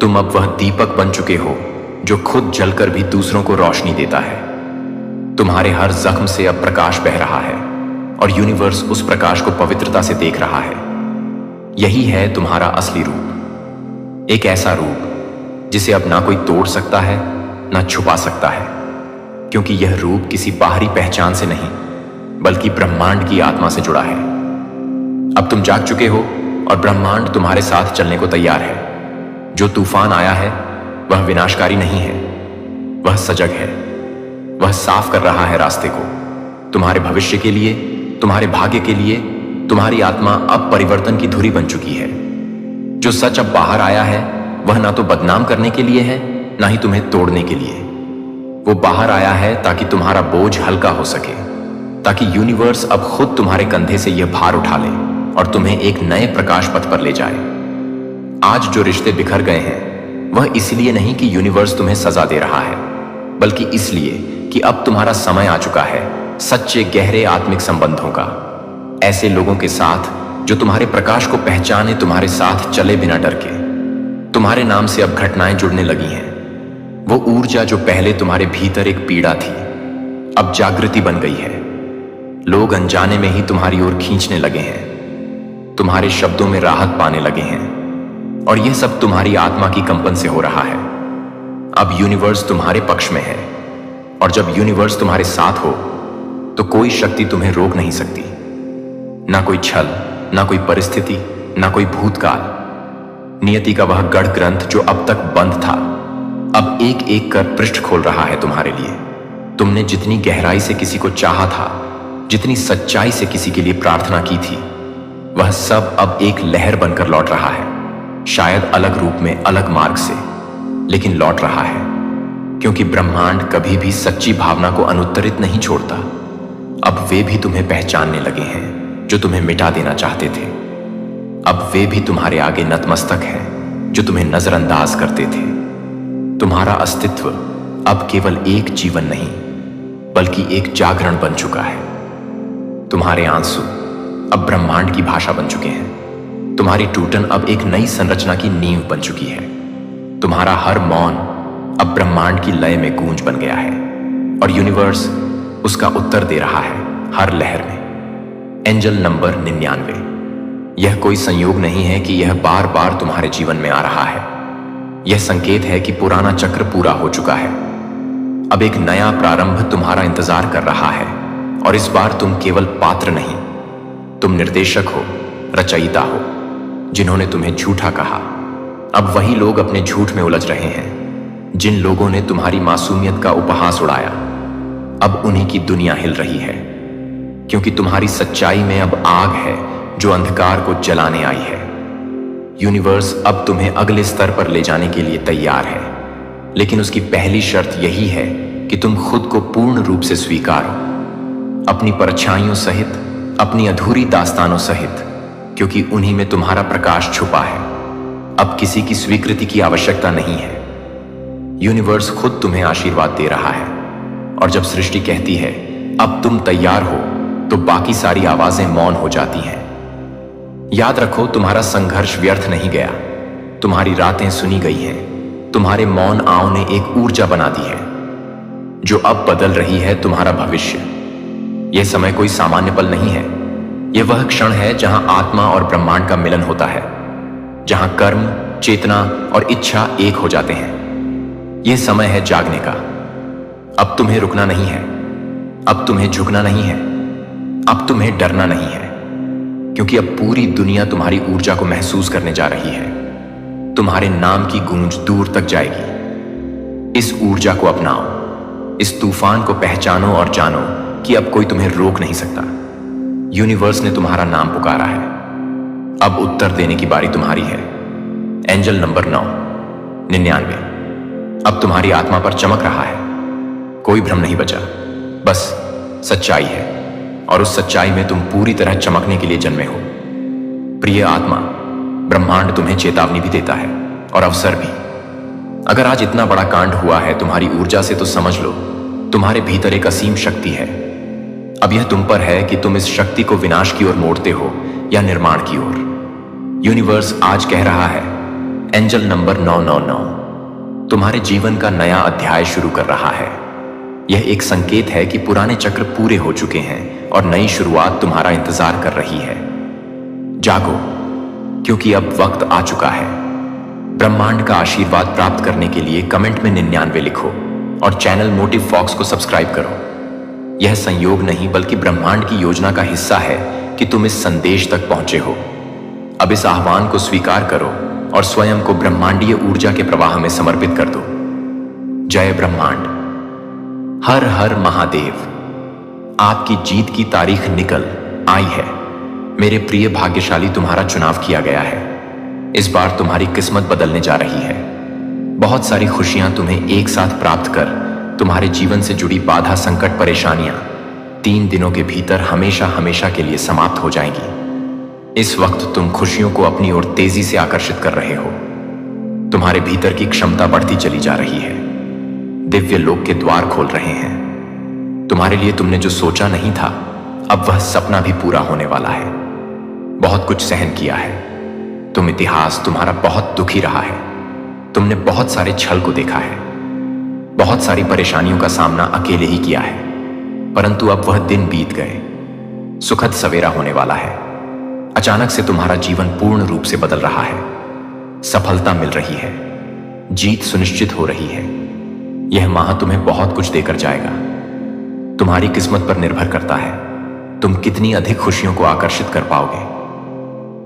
तुम अब वह दीपक बन चुके हो जो खुद जलकर भी दूसरों को रोशनी देता है। तुम्हारे हर जख्म से अब प्रकाश बह रहा है और यूनिवर्स उस प्रकाश को पवित्रता से देख रहा है। यही है तुम्हारा असली रूप, एक ऐसा रूप जिसे अब ना कोई तोड़ सकता है, ना छुपा सकता है, क्योंकि यह रूप किसी बाहरी पहचान से नहीं, बल्कि ब्रह्मांड की आत्मा से जुड़ा है। अब तुम जाग चुके हो और ब्रह्मांड तुम्हारे साथ चलने को तैयार है। जो तूफान आया है, वह विनाशकारी नहीं है, वह सजग है। वह साफ कर रहा है रास्ते को तुम्हारे भविष्य के लिए, तुम्हारे भाग्य के लिए। तुम्हारी आत्मा अब परिवर्तन की धुरी बन चुकी है। जो सच अब बाहर आया है, वह ना तो बदनाम करने के लिए है, ना ही तुम्हें तोड़ने के लिए। वो बाहर आया है ताकि तुम्हारा बोझ हल्का हो सके, ताकि यूनिवर्स अब खुद तुम्हारे कंधे से यह भार उठा ले और तुम्हें एक नए प्रकाश पथ पर ले जाए। आज जो रिश्ते बिखर गए हैं, वह इसलिए नहीं कि यूनिवर्स तुम्हें सजा दे रहा है, बल्कि इसलिए कि अब तुम्हारा समय आ चुका है सच्चे गहरे आत्मिक संबंधों का। ऐसे लोगों के साथ जो तुम्हारे प्रकाश को पहचाने, तुम्हारे साथ चले बिना डर के। तुम्हारे नाम से अब घटनाएं जुड़ने लगी हैं। वो ऊर्जा जो पहले तुम्हारे भीतर एक पीड़ा थी, अब जागृति बन गई है। लोग अनजाने में ही तुम्हारी ओर खींचने लगे हैं, तुम्हारे शब्दों में राहत पाने लगे हैं, और यह सब तुम्हारी आत्मा की कंपन से हो रहा है। अब यूनिवर्स तुम्हारे पक्ष में है, और जब यूनिवर्स तुम्हारे साथ हो तो कोई शक्ति तुम्हें रोक नहीं सकती। ना कोई छल, ना कोई परिस्थिति, ना कोई भूतकाल। नियति का वह गढ़ ग्रंथ जो अब तक बंद था, अब एक एक कर पृष्ठ खोल रहा है तुम्हारे लिए। तुमने जितनी गहराई से किसी को चाहा था, जितनी सच्चाई से किसी के लिए प्रार्थना की थी, वह सब अब एक लहर बनकर लौट रहा है। शायद अलग रूप में, अलग मार्ग से, लेकिन लौट रहा है। क्योंकि ब्रह्मांड कभी भी सच्ची भावना को अनुत्तरित नहीं छोड़ता। अब वे भी तुम्हें पहचानने लगे हैं जो तुम्हें मिटा देना चाहते थे। अब वे भी तुम्हारे आगे नतमस्तक हैं जो तुम्हें नजरअंदाज करते थे। तुम्हारा अस्तित्व अब केवल एक जीवन नहीं, बल्कि एक जागरण बन चुका है। तुम्हारे आंसू अब ब्रह्मांड की भाषा बन चुके हैं। तुम्हारी टूटन अब एक नई संरचना की नींव बन चुकी है। तुम्हारा हर मौन अब ब्रह्मांड की लय में गूंज बन गया है, और यूनिवर्स उसका उत्तर दे रहा है हर लहर में। Angel number 99। यह कोई संयोग नहीं है कि यह बार बार तुम्हारे जीवन में आ रहा है। यह संकेत है कि पुराना चक्र पूरा हो चुका है। अब एक नया प्रारंभ तुम्हारा इंतजार कर रहा है, और इस बार तुम केवल पात्र नहीं, तुम निर्देशक हो, रचयिता हो। जिन्होंने तुम्हें झूठा कहा, अब वही लोग अपने झूठ में उलझ रहे हैं। जिन लोगों ने तुम्हारी मासूमियत का उपहास उड़ाया, अब उन्हीं की दुनिया हिल रही है। क्योंकि तुम्हारी सच्चाई में अब आग है जो अंधकार को जलाने आई है। यूनिवर्स अब तुम्हें अगले स्तर पर ले जाने के लिए तैयार है, लेकिन उसकी पहली शर्त यही है कि तुम खुद को पूर्ण रूप से स्वीकारो, अपनी परछाइयों सहित, अपनी अधूरी दास्तानों सहित, क्योंकि उन्हीं में तुम्हारा प्रकाश छुपा है। अब किसी की स्वीकृति की आवश्यकता नहीं है। यूनिवर्स खुद तुम्हें आशीर्वाद दे रहा है, और जब सृष्टि कहती है अब तुम तैयार हो, तो बाकी सारी आवाजें मौन हो जाती हैं। याद रखो, तुम्हारा संघर्ष व्यर्थ नहीं गया। तुम्हारी रातें सुनी गई हैं। तुम्हारे मौन आओ ने एक ऊर्जा बना दी है जो अब बदल रही है तुम्हारा भविष्य। यह समय कोई सामान्य पल नहीं है। यह वह क्षण है जहां आत्मा और ब्रह्मांड का मिलन होता है, जहां कर्म, चेतना और इच्छा एक हो जाते हैं। यह समय है जागने का। अब तुम्हें रुकना नहीं है, अब तुम्हें झुकना नहीं है, अब तुम्हें डरना नहीं है, क्योंकि अब पूरी दुनिया तुम्हारी ऊर्जा को महसूस करने जा रही है। तुम्हारे नाम की गूंज दूर तक जाएगी। इस ऊर्जा को अपनाओ, इस तूफान को पहचानो और जानो कि अब कोई तुम्हें रोक नहीं सकता। यूनिवर्स ने तुम्हारा नाम पुकारा है। अब उत्तर देने की बारी तुम्हारी है। Angel number 99। अब तुम्हारी आत्मा पर चमक रहा है। कोई भ्रम नहीं बचा, बस सच्चाई है, और उस सच्चाई में तुम पूरी तरह चमकने के लिए जन्मे हो। प्रिय आत्मा, ब्रह्मांड तुम्हें चेतावनी भी देता है, और अवसर भी। अगर आज इतना बड़ा कांड हुआ है तुम्हारी ऊर्जा से, तो समझ लो तुम्हारे भीतर एक असीम शक्ति है। अब यह तुम पर है कि तुम इस शक्ति को विनाश की ओर मोड़ते हो या निर्माण की ओर। यूनिवर्स आज कह रहा है, एंजल नंबर 999 तुम्हारे जीवन का नया अध्याय शुरू कर रहा है। यह एक संकेत है कि पुराने चक्र पूरे हो चुके हैं और नई शुरुआत तुम्हारा इंतजार कर रही है। जागो, क्योंकि अब वक्त आ चुका है। ब्रह्मांड का आशीर्वाद प्राप्त करने के लिए कमेंट में 99 लिखो, और चैनल मोटिव फॉक्स को सब्सक्राइब करो। यह संयोग नहीं, बल्कि ब्रह्मांड की योजना का हिस्सा है कि तुम इस संदेश तक पहुंचे हो। अब इस आह्वान को स्वीकार करो और स्वयं को ब्रह्मांडीय ऊर्जा के प्रवाह में समर्पित कर दो। जय ब्रह्मांड। हर हर महादेव। आपकी जीत की तारीख निकल आई है। मेरे प्रिय भाग्यशाली, तुम्हारा चुनाव किया गया है। इस बार तुम्हारी किस्मत बदलने जा रही है। बहुत सारी खुशियां तुम्हें एक साथ प्राप्त कर तुम्हारे जीवन से जुड़ी बाधा, संकट, परेशानियां 3 दिनों के भीतर हमेशा हमेशा के लिए समाप्त हो जाएंगी। इस वक्त तुम खुशियों को अपनी ओर तेजी से आकर्षित कर रहे हो। तुम्हारे भीतर की क्षमता बढ़ती चली जा रही है। दिव्य लोक के द्वार खोल रहे हैं। तुम्हारे लिए तुमने जो सोचा नहीं था, अब वह सपना भी पूरा होने वाला है। बहुत कुछ सहन किया है। इतिहास तुम्हारा बहुत दुखी रहा है। तुमने बहुत सारे छल को देखा है, बहुत सारी परेशानियों का सामना अकेले ही किया है। परंतु अब वह दिन बीत गए। सुखद सवेरा होने वाला है। अचानक से तुम्हारा जीवन पूर्ण रूप से बदल रहा है। सफलता मिल रही है, जीत सुनिश्चित हो रही है। यह माह तुम्हें बहुत कुछ देकर जाएगा। तुम्हारी किस्मत पर निर्भर करता है तुम कितनी अधिक खुशियों को आकर्षित कर पाओगे।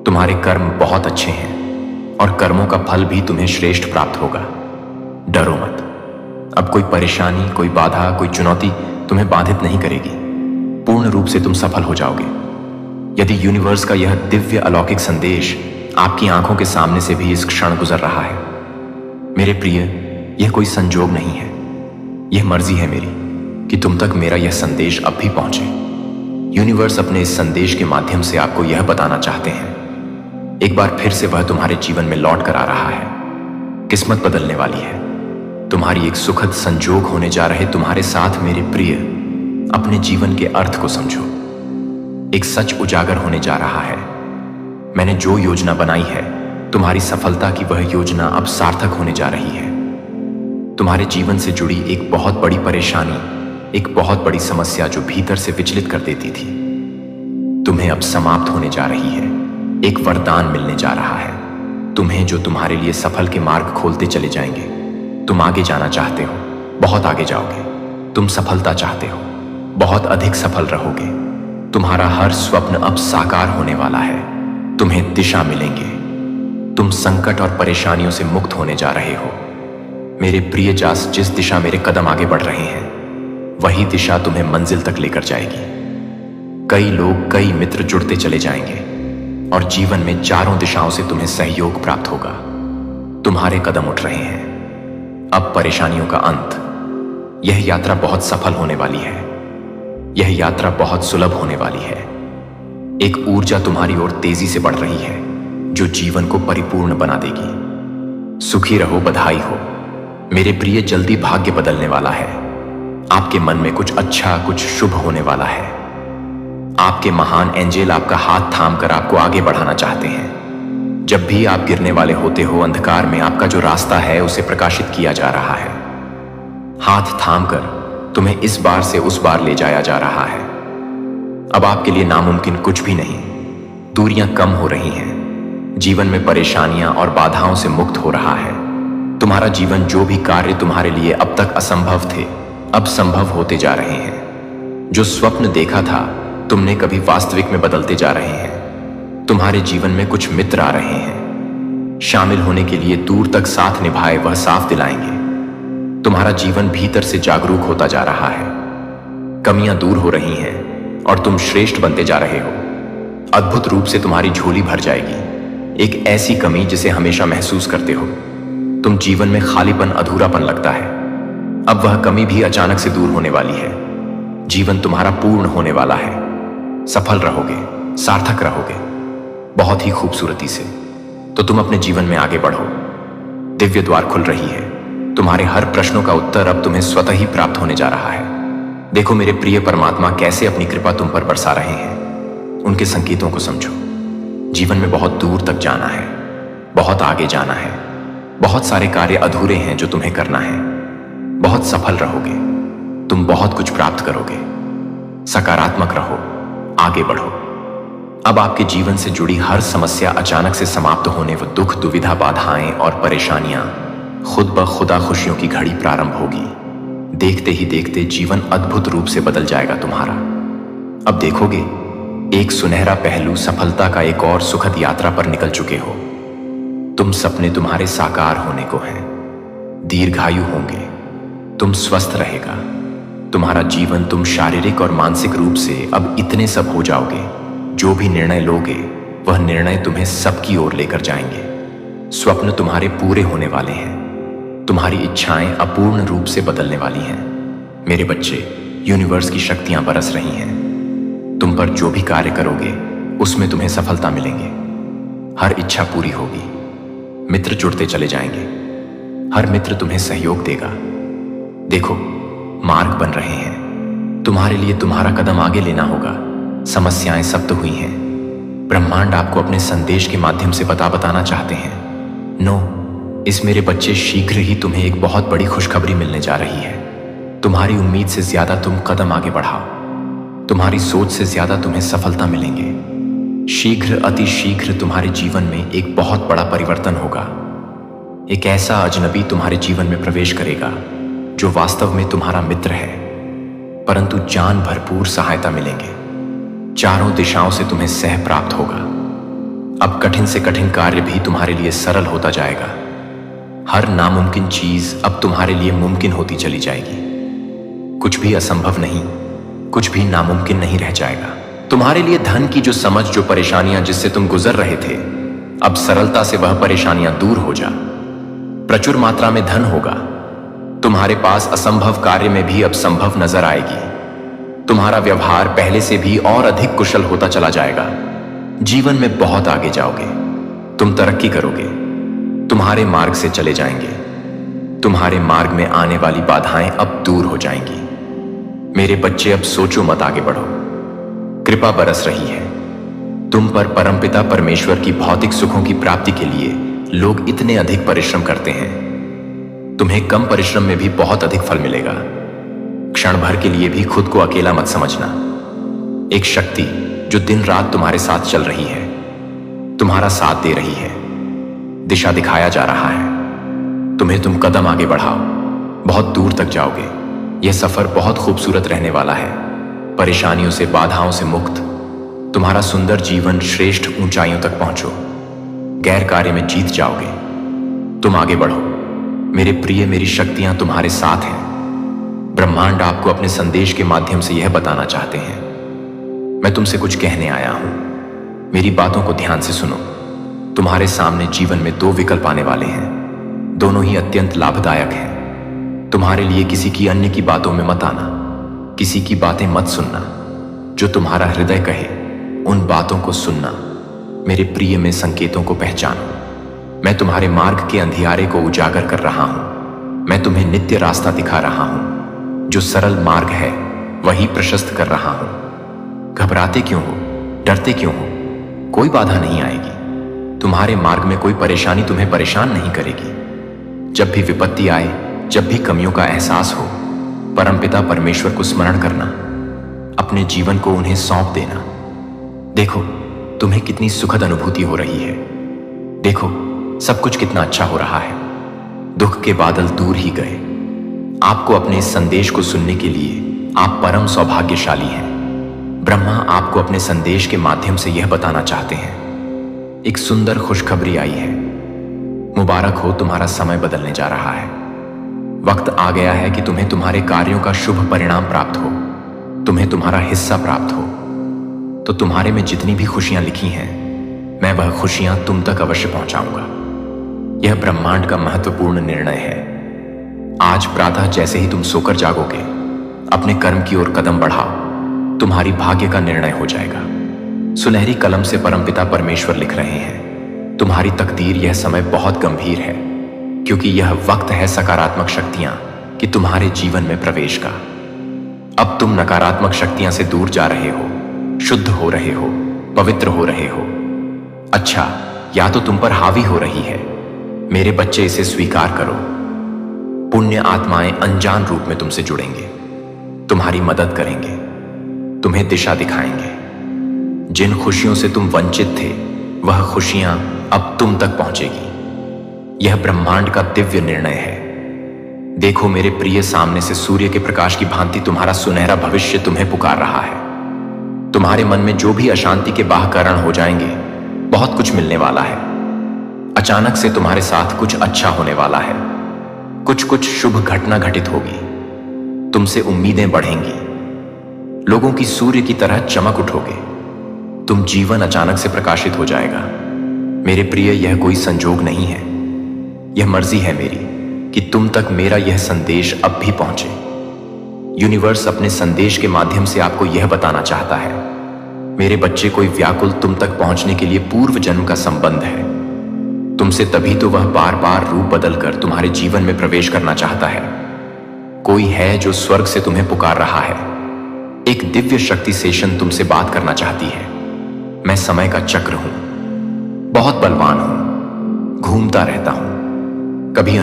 तुम्हारे कर्म बहुत अच्छे हैं और कर्मों का फल भी तुम्हें श्रेष्ठ प्राप्त होगा। डरो मत। अब कोई परेशानी, कोई बाधा, कोई चुनौती तुम्हें बाधित नहीं करेगी। पूर्ण रूप से तुम सफल हो जाओगे। यदि यूनिवर्स का यह दिव्य अलौकिक संदेश आपकी आंखों के सामने से भी इस क्षण गुजर रहा है, मेरे प्रिय, यह कोई संजोग नहीं है। यह मर्जी है मेरी कि तुम तक मेरा यह संदेश अब भी पहुंचे। यूनिवर्स अपने इस संदेश के माध्यम से आपको यह बताना चाहते हैं, एक बार फिर से वह तुम्हारे जीवन में लौट कर आ रहा है। किस्मत बदलने वाली है। तुम्हारी एक सुखद संजोग होने जा रहे तुम्हारे साथ मेरे प्रिय, अपने जीवन के अर्थ को समझो। एक सच उजागर होने जा रहा है। मैंने जो योजना बनाई है, तुम्हारी सफलता की वह योजना अब सार्थक होने जा रही है। तुम्हारे जीवन से जुड़ी एक बहुत बड़ी परेशानी, एक बहुत बड़ी समस्या जो भीतर से विचलित कर देती थी, तुम्हें अब समाप्त होने जा रही है। एक वरदान मिलने जा रहा है तुम्हें, जो तुम्हारे लिए सफल के मार्ग खोलते चले जाएंगे। तुम आगे जाना चाहते हो, बहुत आगे जाओगे। तुम सफलता चाहते हो, बहुत अधिक सफल रहोगे। तुम्हारा हर स्वप्न अब साकार होने वाला है। तुम्हें दिशा मिलेंगे। तुम संकट और परेशानियों से मुक्त होने जा रहे हो। मेरे प्रिय जास, जिस दिशा मेरे कदम आगे बढ़ रहे हैं, वही दिशा तुम्हें मंजिल तक लेकर जाएगी। कई लोग, कई मित्र जुड़ते चले जाएंगे और जीवन में चारों दिशाओं से तुम्हें सहयोग प्राप्त होगा। तुम्हारे कदम उठ रहे हैं। अब परेशानियों का अंत। यह यात्रा बहुत सफल होने वाली है। यह यात्रा बहुत सुलभ होने वाली है। एक ऊर्जा तुम्हारी ओर तेजी से बढ़ रही है जो जीवन को परिपूर्ण बना देगी। सुखी रहो, बधाई हो मेरे प्रिय। जल्दी भाग्य बदलने वाला है। आपके मन में कुछ अच्छा, कुछ शुभ होने वाला है। आपके महान एंजेल आपका हाथ थामकर आपको आगे बढ़ाना चाहते हैं। जब भी आप गिरने वाले होते हो, अंधकार में आपका जो रास्ता है उसे प्रकाशित किया जा रहा है। हाथ थामकर तुम्हें इस बार से उस बार ले जाया जा रहा है। अब आपके लिए नामुमकिन कुछ भी नहीं। दूरियां कम हो रही हैं। जीवन में परेशानियां और बाधाओं से मुक्त हो रहा है। तुम्हारा जीवन, जो भी कार्य तुम्हारे लिए अब तक असंभव थे, अब संभव होते जा रहे हैं। जो स्वप्न देखा था, तुमने कभी वास्तविक में बदलते जा रहे हैं। तुम्हारे जीवन में कुछ मित्र आ रहे हैं। शामिल होने के लिए दूर तक साथ निभाए वह साफ दिलाएंगे। तुम्हारा जीवन भीतर से जागरूक होता जा रहा है। कमियां दूर हो रही हैं और तुम श्रेष्ठ बनते जा रहे हो। अद्भुत रूप से तुम्हारी झोली भर जाएगी। एक ऐसी कमी जिसे हमेशा महसूस करते हो। तुम जीवन में खालीपन, अधूरापन लगता है। अब वह कमी भी अचानक से दूर होने वाली है। जीवन तुम्हारा पूर्ण होने वाला है। सफल रहोगे, सार्थक रहोगे, बहुत ही खूबसूरती से। तो तुम अपने जीवन में आगे बढ़ो। दिव्य द्वार खुल रही है। तुम्हारे हर प्रश्नों का उत्तर अब तुम्हें स्वतः ही प्राप्त होने जा रहा है। देखो मेरे प्रिय, परमात्मा कैसे अपनी कृपा तुम पर बरसा रहे हैं। उनके संकेतों को समझो। जीवन में बहुत दूर तक जाना है, बहुत आगे जाना है। बहुत सारे कार्य अधूरे हैं जो तुम्हें करना है। बहुत सफल रहोगे। तुम बहुत कुछ प्राप्त करोगे। सकारात्मक रहो, आगे बढ़ो। अब आपके जीवन से जुड़ी हर समस्या अचानक से समाप्त होने, व दुख, दुविधा, बाधाएं और परेशानियां खुद ब खुदा खुशियों की घड़ी प्रारंभ होगी। देखते ही देखते जीवन अद्भुत रूप से बदल जाएगा तुम्हारा। अब देखोगे, एक सुनहरा पहलू सफलता का एक और सुखद यात्रा पर निकल चुके हो। तुम सपने तुम्हारे साकार होने को हैं। दीर्घायु होंगे। तुम स्वस्थ रहेगा तुम्हारा जीवन। तुम शारीरिक और मानसिक रूप से अब इतने सब हो जाओगे। जो भी निर्णय लोगे, वह निर्णय तुम्हें सबकी ओर लेकर जाएंगे। स्वप्न तुम्हारे पूरे होने वाले हैं। तुम्हारी इच्छाएं अपूर्ण रूप से बदलने वाली हैं। मेरे बच्चे, यूनिवर्स की शक्तियां बरस रही हैं। तुम पर जो भी कार्य करोगे, उसमें तुम्हें सफलता मिलेंगे। हर इच्छा पूरी होगी। मित्र जुड़ते चले जाएंगे। हर मित्र तुम्हें सहयोग देगा। देखो, मार्ग बन रहे हैं। तुम्हारे लिए तुम्हारा कदम आगे लेना होगा। समस्याएं सब तो हुई हैं। ब्रह्मांड आपको अपने संदेश के माध्यम से बताना चाहते हैं। नो, इस मेरे बच्चे, शीघ्र ही तुम्हें एक बहुत बड़ी खुशखबरी मिलने जा रही है। तुम्हारी उम्मीद से ज्यादा तुम कदम आगे बढ़ाओ। तुम्हारी सोच से ज्यादा तुम्हें सफलता मिलेंगे। शीघ्र, अति शीघ्र तुम्हारे जीवन में एक बहुत बड़ा परिवर्तन होगा। एक ऐसा अजनबी तुम्हारे जीवन में प्रवेश करेगा जो वास्तव में तुम्हारा मित्र है, परंतु जान भरपूर सहायता मिलेंगे। चारों दिशाओं से तुम्हें सह प्राप्त होगा। अब कठिन से कठिन कार्य भी तुम्हारे लिए सरल होता जाएगा। हर नामुमकिन चीज अब तुम्हारे लिए मुमकिन होती चली जाएगी। कुछ भी असंभव नहीं, कुछ भी नामुमकिन नहीं रह जाएगा। तुम्हारे लिए धन की जो समझ, जो परेशानियां जिससे तुम गुजर रहे थे, अब सरलता से वह परेशानियां दूर हो जा। प्रचुर मात्रा में धन होगा। तुम्हारे पास असंभव कार्य में भी अब संभव नजर आएगी। तुम्हारा व्यवहार पहले से भी और अधिक कुशल होता चला जाएगा। जीवन में बहुत आगे जाओगे। तुम तरक्की करोगे। तुम्हारे मार्ग से चले जाएंगे। तुम्हारे मार्ग में आने वाली बाधाएं अब दूर हो जाएंगी। मेरे बच्चे, अब सोचो मत, आगे बढ़ो। कृपा बरस रही है तुम पर। परमपिता परमेश्वर की भौतिक सुखों की प्राप्ति के लिए लोग इतने अधिक परिश्रम करते हैं। तुम्हें कम परिश्रम में भी बहुत अधिक फल मिलेगा। क्षण भर के लिए भी खुद को अकेला मत समझना। एक शक्ति जो दिन रात तुम्हारे साथ चल रही है, तुम्हारा साथ दे रही है, दिशा दिखाया जा रहा है तुम्हें। तुम कदम आगे बढ़ाओ, बहुत दूर तक जाओगे। यह सफर बहुत खूबसूरत रहने वाला है। परेशानियों से, बाधाओं से मुक्त तुम्हारा सुंदर जीवन श्रेष्ठ ऊंचाइयों तक पहुंचो। गैर कार्य में जीत जाओगे। तुम आगे बढ़ो मेरे प्रिय। मेरी शक्तियां तुम्हारे साथ हैं। ब्रह्मांड आपको अपने संदेश के माध्यम से यह बताना चाहते हैं, मैं तुमसे कुछ कहने आया हूं। मेरी बातों को ध्यान से सुनो। तुम्हारे सामने जीवन में दो विकल्प आने वाले हैं। दोनों ही अत्यंत लाभदायक हैं। तुम्हारे लिए किसी की अन्य की बातों में मत आना। किसी की बातें मत सुनना। जो तुम्हारा हृदय कहे उन बातों को सुनना। मेरे प्रिय, में संकेतों को पहचानो। मैं तुम्हारे मार्ग के अंधियारे को उजागर कर रहा हूं। मैं तुम्हें नित्य रास्ता दिखा रहा हूं। जो सरल मार्ग है वही प्रशस्त कर रहा हूं। घबराते क्यों हो? डरते क्यों हो? कोई बाधा नहीं आएगी। तुम्हारे मार्ग में कोई परेशानी तुम्हें परेशान नहीं करेगी। जब भी विपत्ति आए, जब भी कमियों का एहसास हो, परमपिता परमेश्वर को स्मरण करना। अपने जीवन को उन्हें सौंप देना। देखो तुम्हें कितनी सुखद अनुभूति हो रही है। देखो सब कुछ कितना अच्छा हो रहा है। दुख के बादल दूर ही गए। आपको अपने इस संदेश को सुनने के लिए आप परम सौभाग्यशाली हैं। ब्रह्मा आपको अपने संदेश के माध्यम से यह बताना चाहते हैं, एक सुंदर खुशखबरी आई है। मुबारक हो, तुम्हारा समय बदलने जा रहा है। वक्त आ गया है कि तुम्हें तुम्हारे कार्यों का शुभ परिणाम प्राप्त हो, तुम्हें तुम्हारा हिस्सा प्राप्त हो। तो तुम्हारे में जितनी भी खुशियां लिखी हैं, मैं वह खुशियां तुम तक अवश्य पहुंचाऊंगा। यह ब्रह्मांड का महत्वपूर्ण निर्णय है। आज प्रातः जैसे ही तुम सोकर जागोगे, अपने कर्म की ओर कदम बढ़ाओ। तुम्हारी भाग्य का निर्णय हो जाएगा। सुनहरी कलम से परमपिता परमेश्वर लिख रहे हैं, तुम्हारी तकदीर यह समय बहुत गंभीर है, क्योंकि यह वक्त है सकारात्मक शक्तियां कि तुम्हारे जीवन में प्रवेश का। अब तुम नकारात्मक शक्तियां से दूर जा रहे हो, शुद्ध हो रहे हो, पवित्र हो रहे हो। अच्छा, या तो तुम पर हावी हो रही है। मेरे बच्चे, इसे स्वीकार करो। पुण्य आत्माएं अनजान रूप में तुमसे जुड़ेंगे, तुम्हारी मदद करेंगे, तुम्हें दिशा दिखाएंगे। जिन खुशियों से तुम वंचित थे, वह खुशियां अब तुम तक पहुंचेगी। यह ब्रह्मांड का दिव्य निर्णय है। देखो मेरे प्रिय, सामने से सूर्य के प्रकाश की भांति तुम्हारा सुनहरा भविष्य तुम्हें पुकार रहा है। तुम्हारे मन में जो भी अशांति के बाह कारण हो जाएंगे, बहुत कुछ मिलने वाला है। अचानक से तुम्हारे साथ कुछ अच्छा होने वाला है। कुछ शुभ घटना घटित होगी। तुमसे उम्मीदें बढ़ेंगी। लोगों की सूर्य की तरह चमक उठोगे। तुम जीवन अचानक से प्रकाशित हो जाएगा। मेरे प्रिय, यह कोई संजोग नहीं है, यह मर्जी है मेरी कि तुम तक मेरा यह संदेश अब भी पहुंचे। यूनिवर्स अपने संदेश के माध्यम से आपको यह बताना चाहता है, मेरे बच्चे, कोई व्याकुल तुम तक पहुंचने के लिए पूर्व जन्म का संबंध है तुमसे, तभी तो वह बार बार रूप बदलकर तुम्हारे जीवन में प्रवेश करना चाहता है। कोई है जो स्वर्ग से तुम्हें पुकार रहा है। एक दिव्य शक्ति सेशन तुमसे बात करना चाहती है। मैं समय का चक्र हूं, बहुत बलवान हूं, घूमता रहता हूं, कभी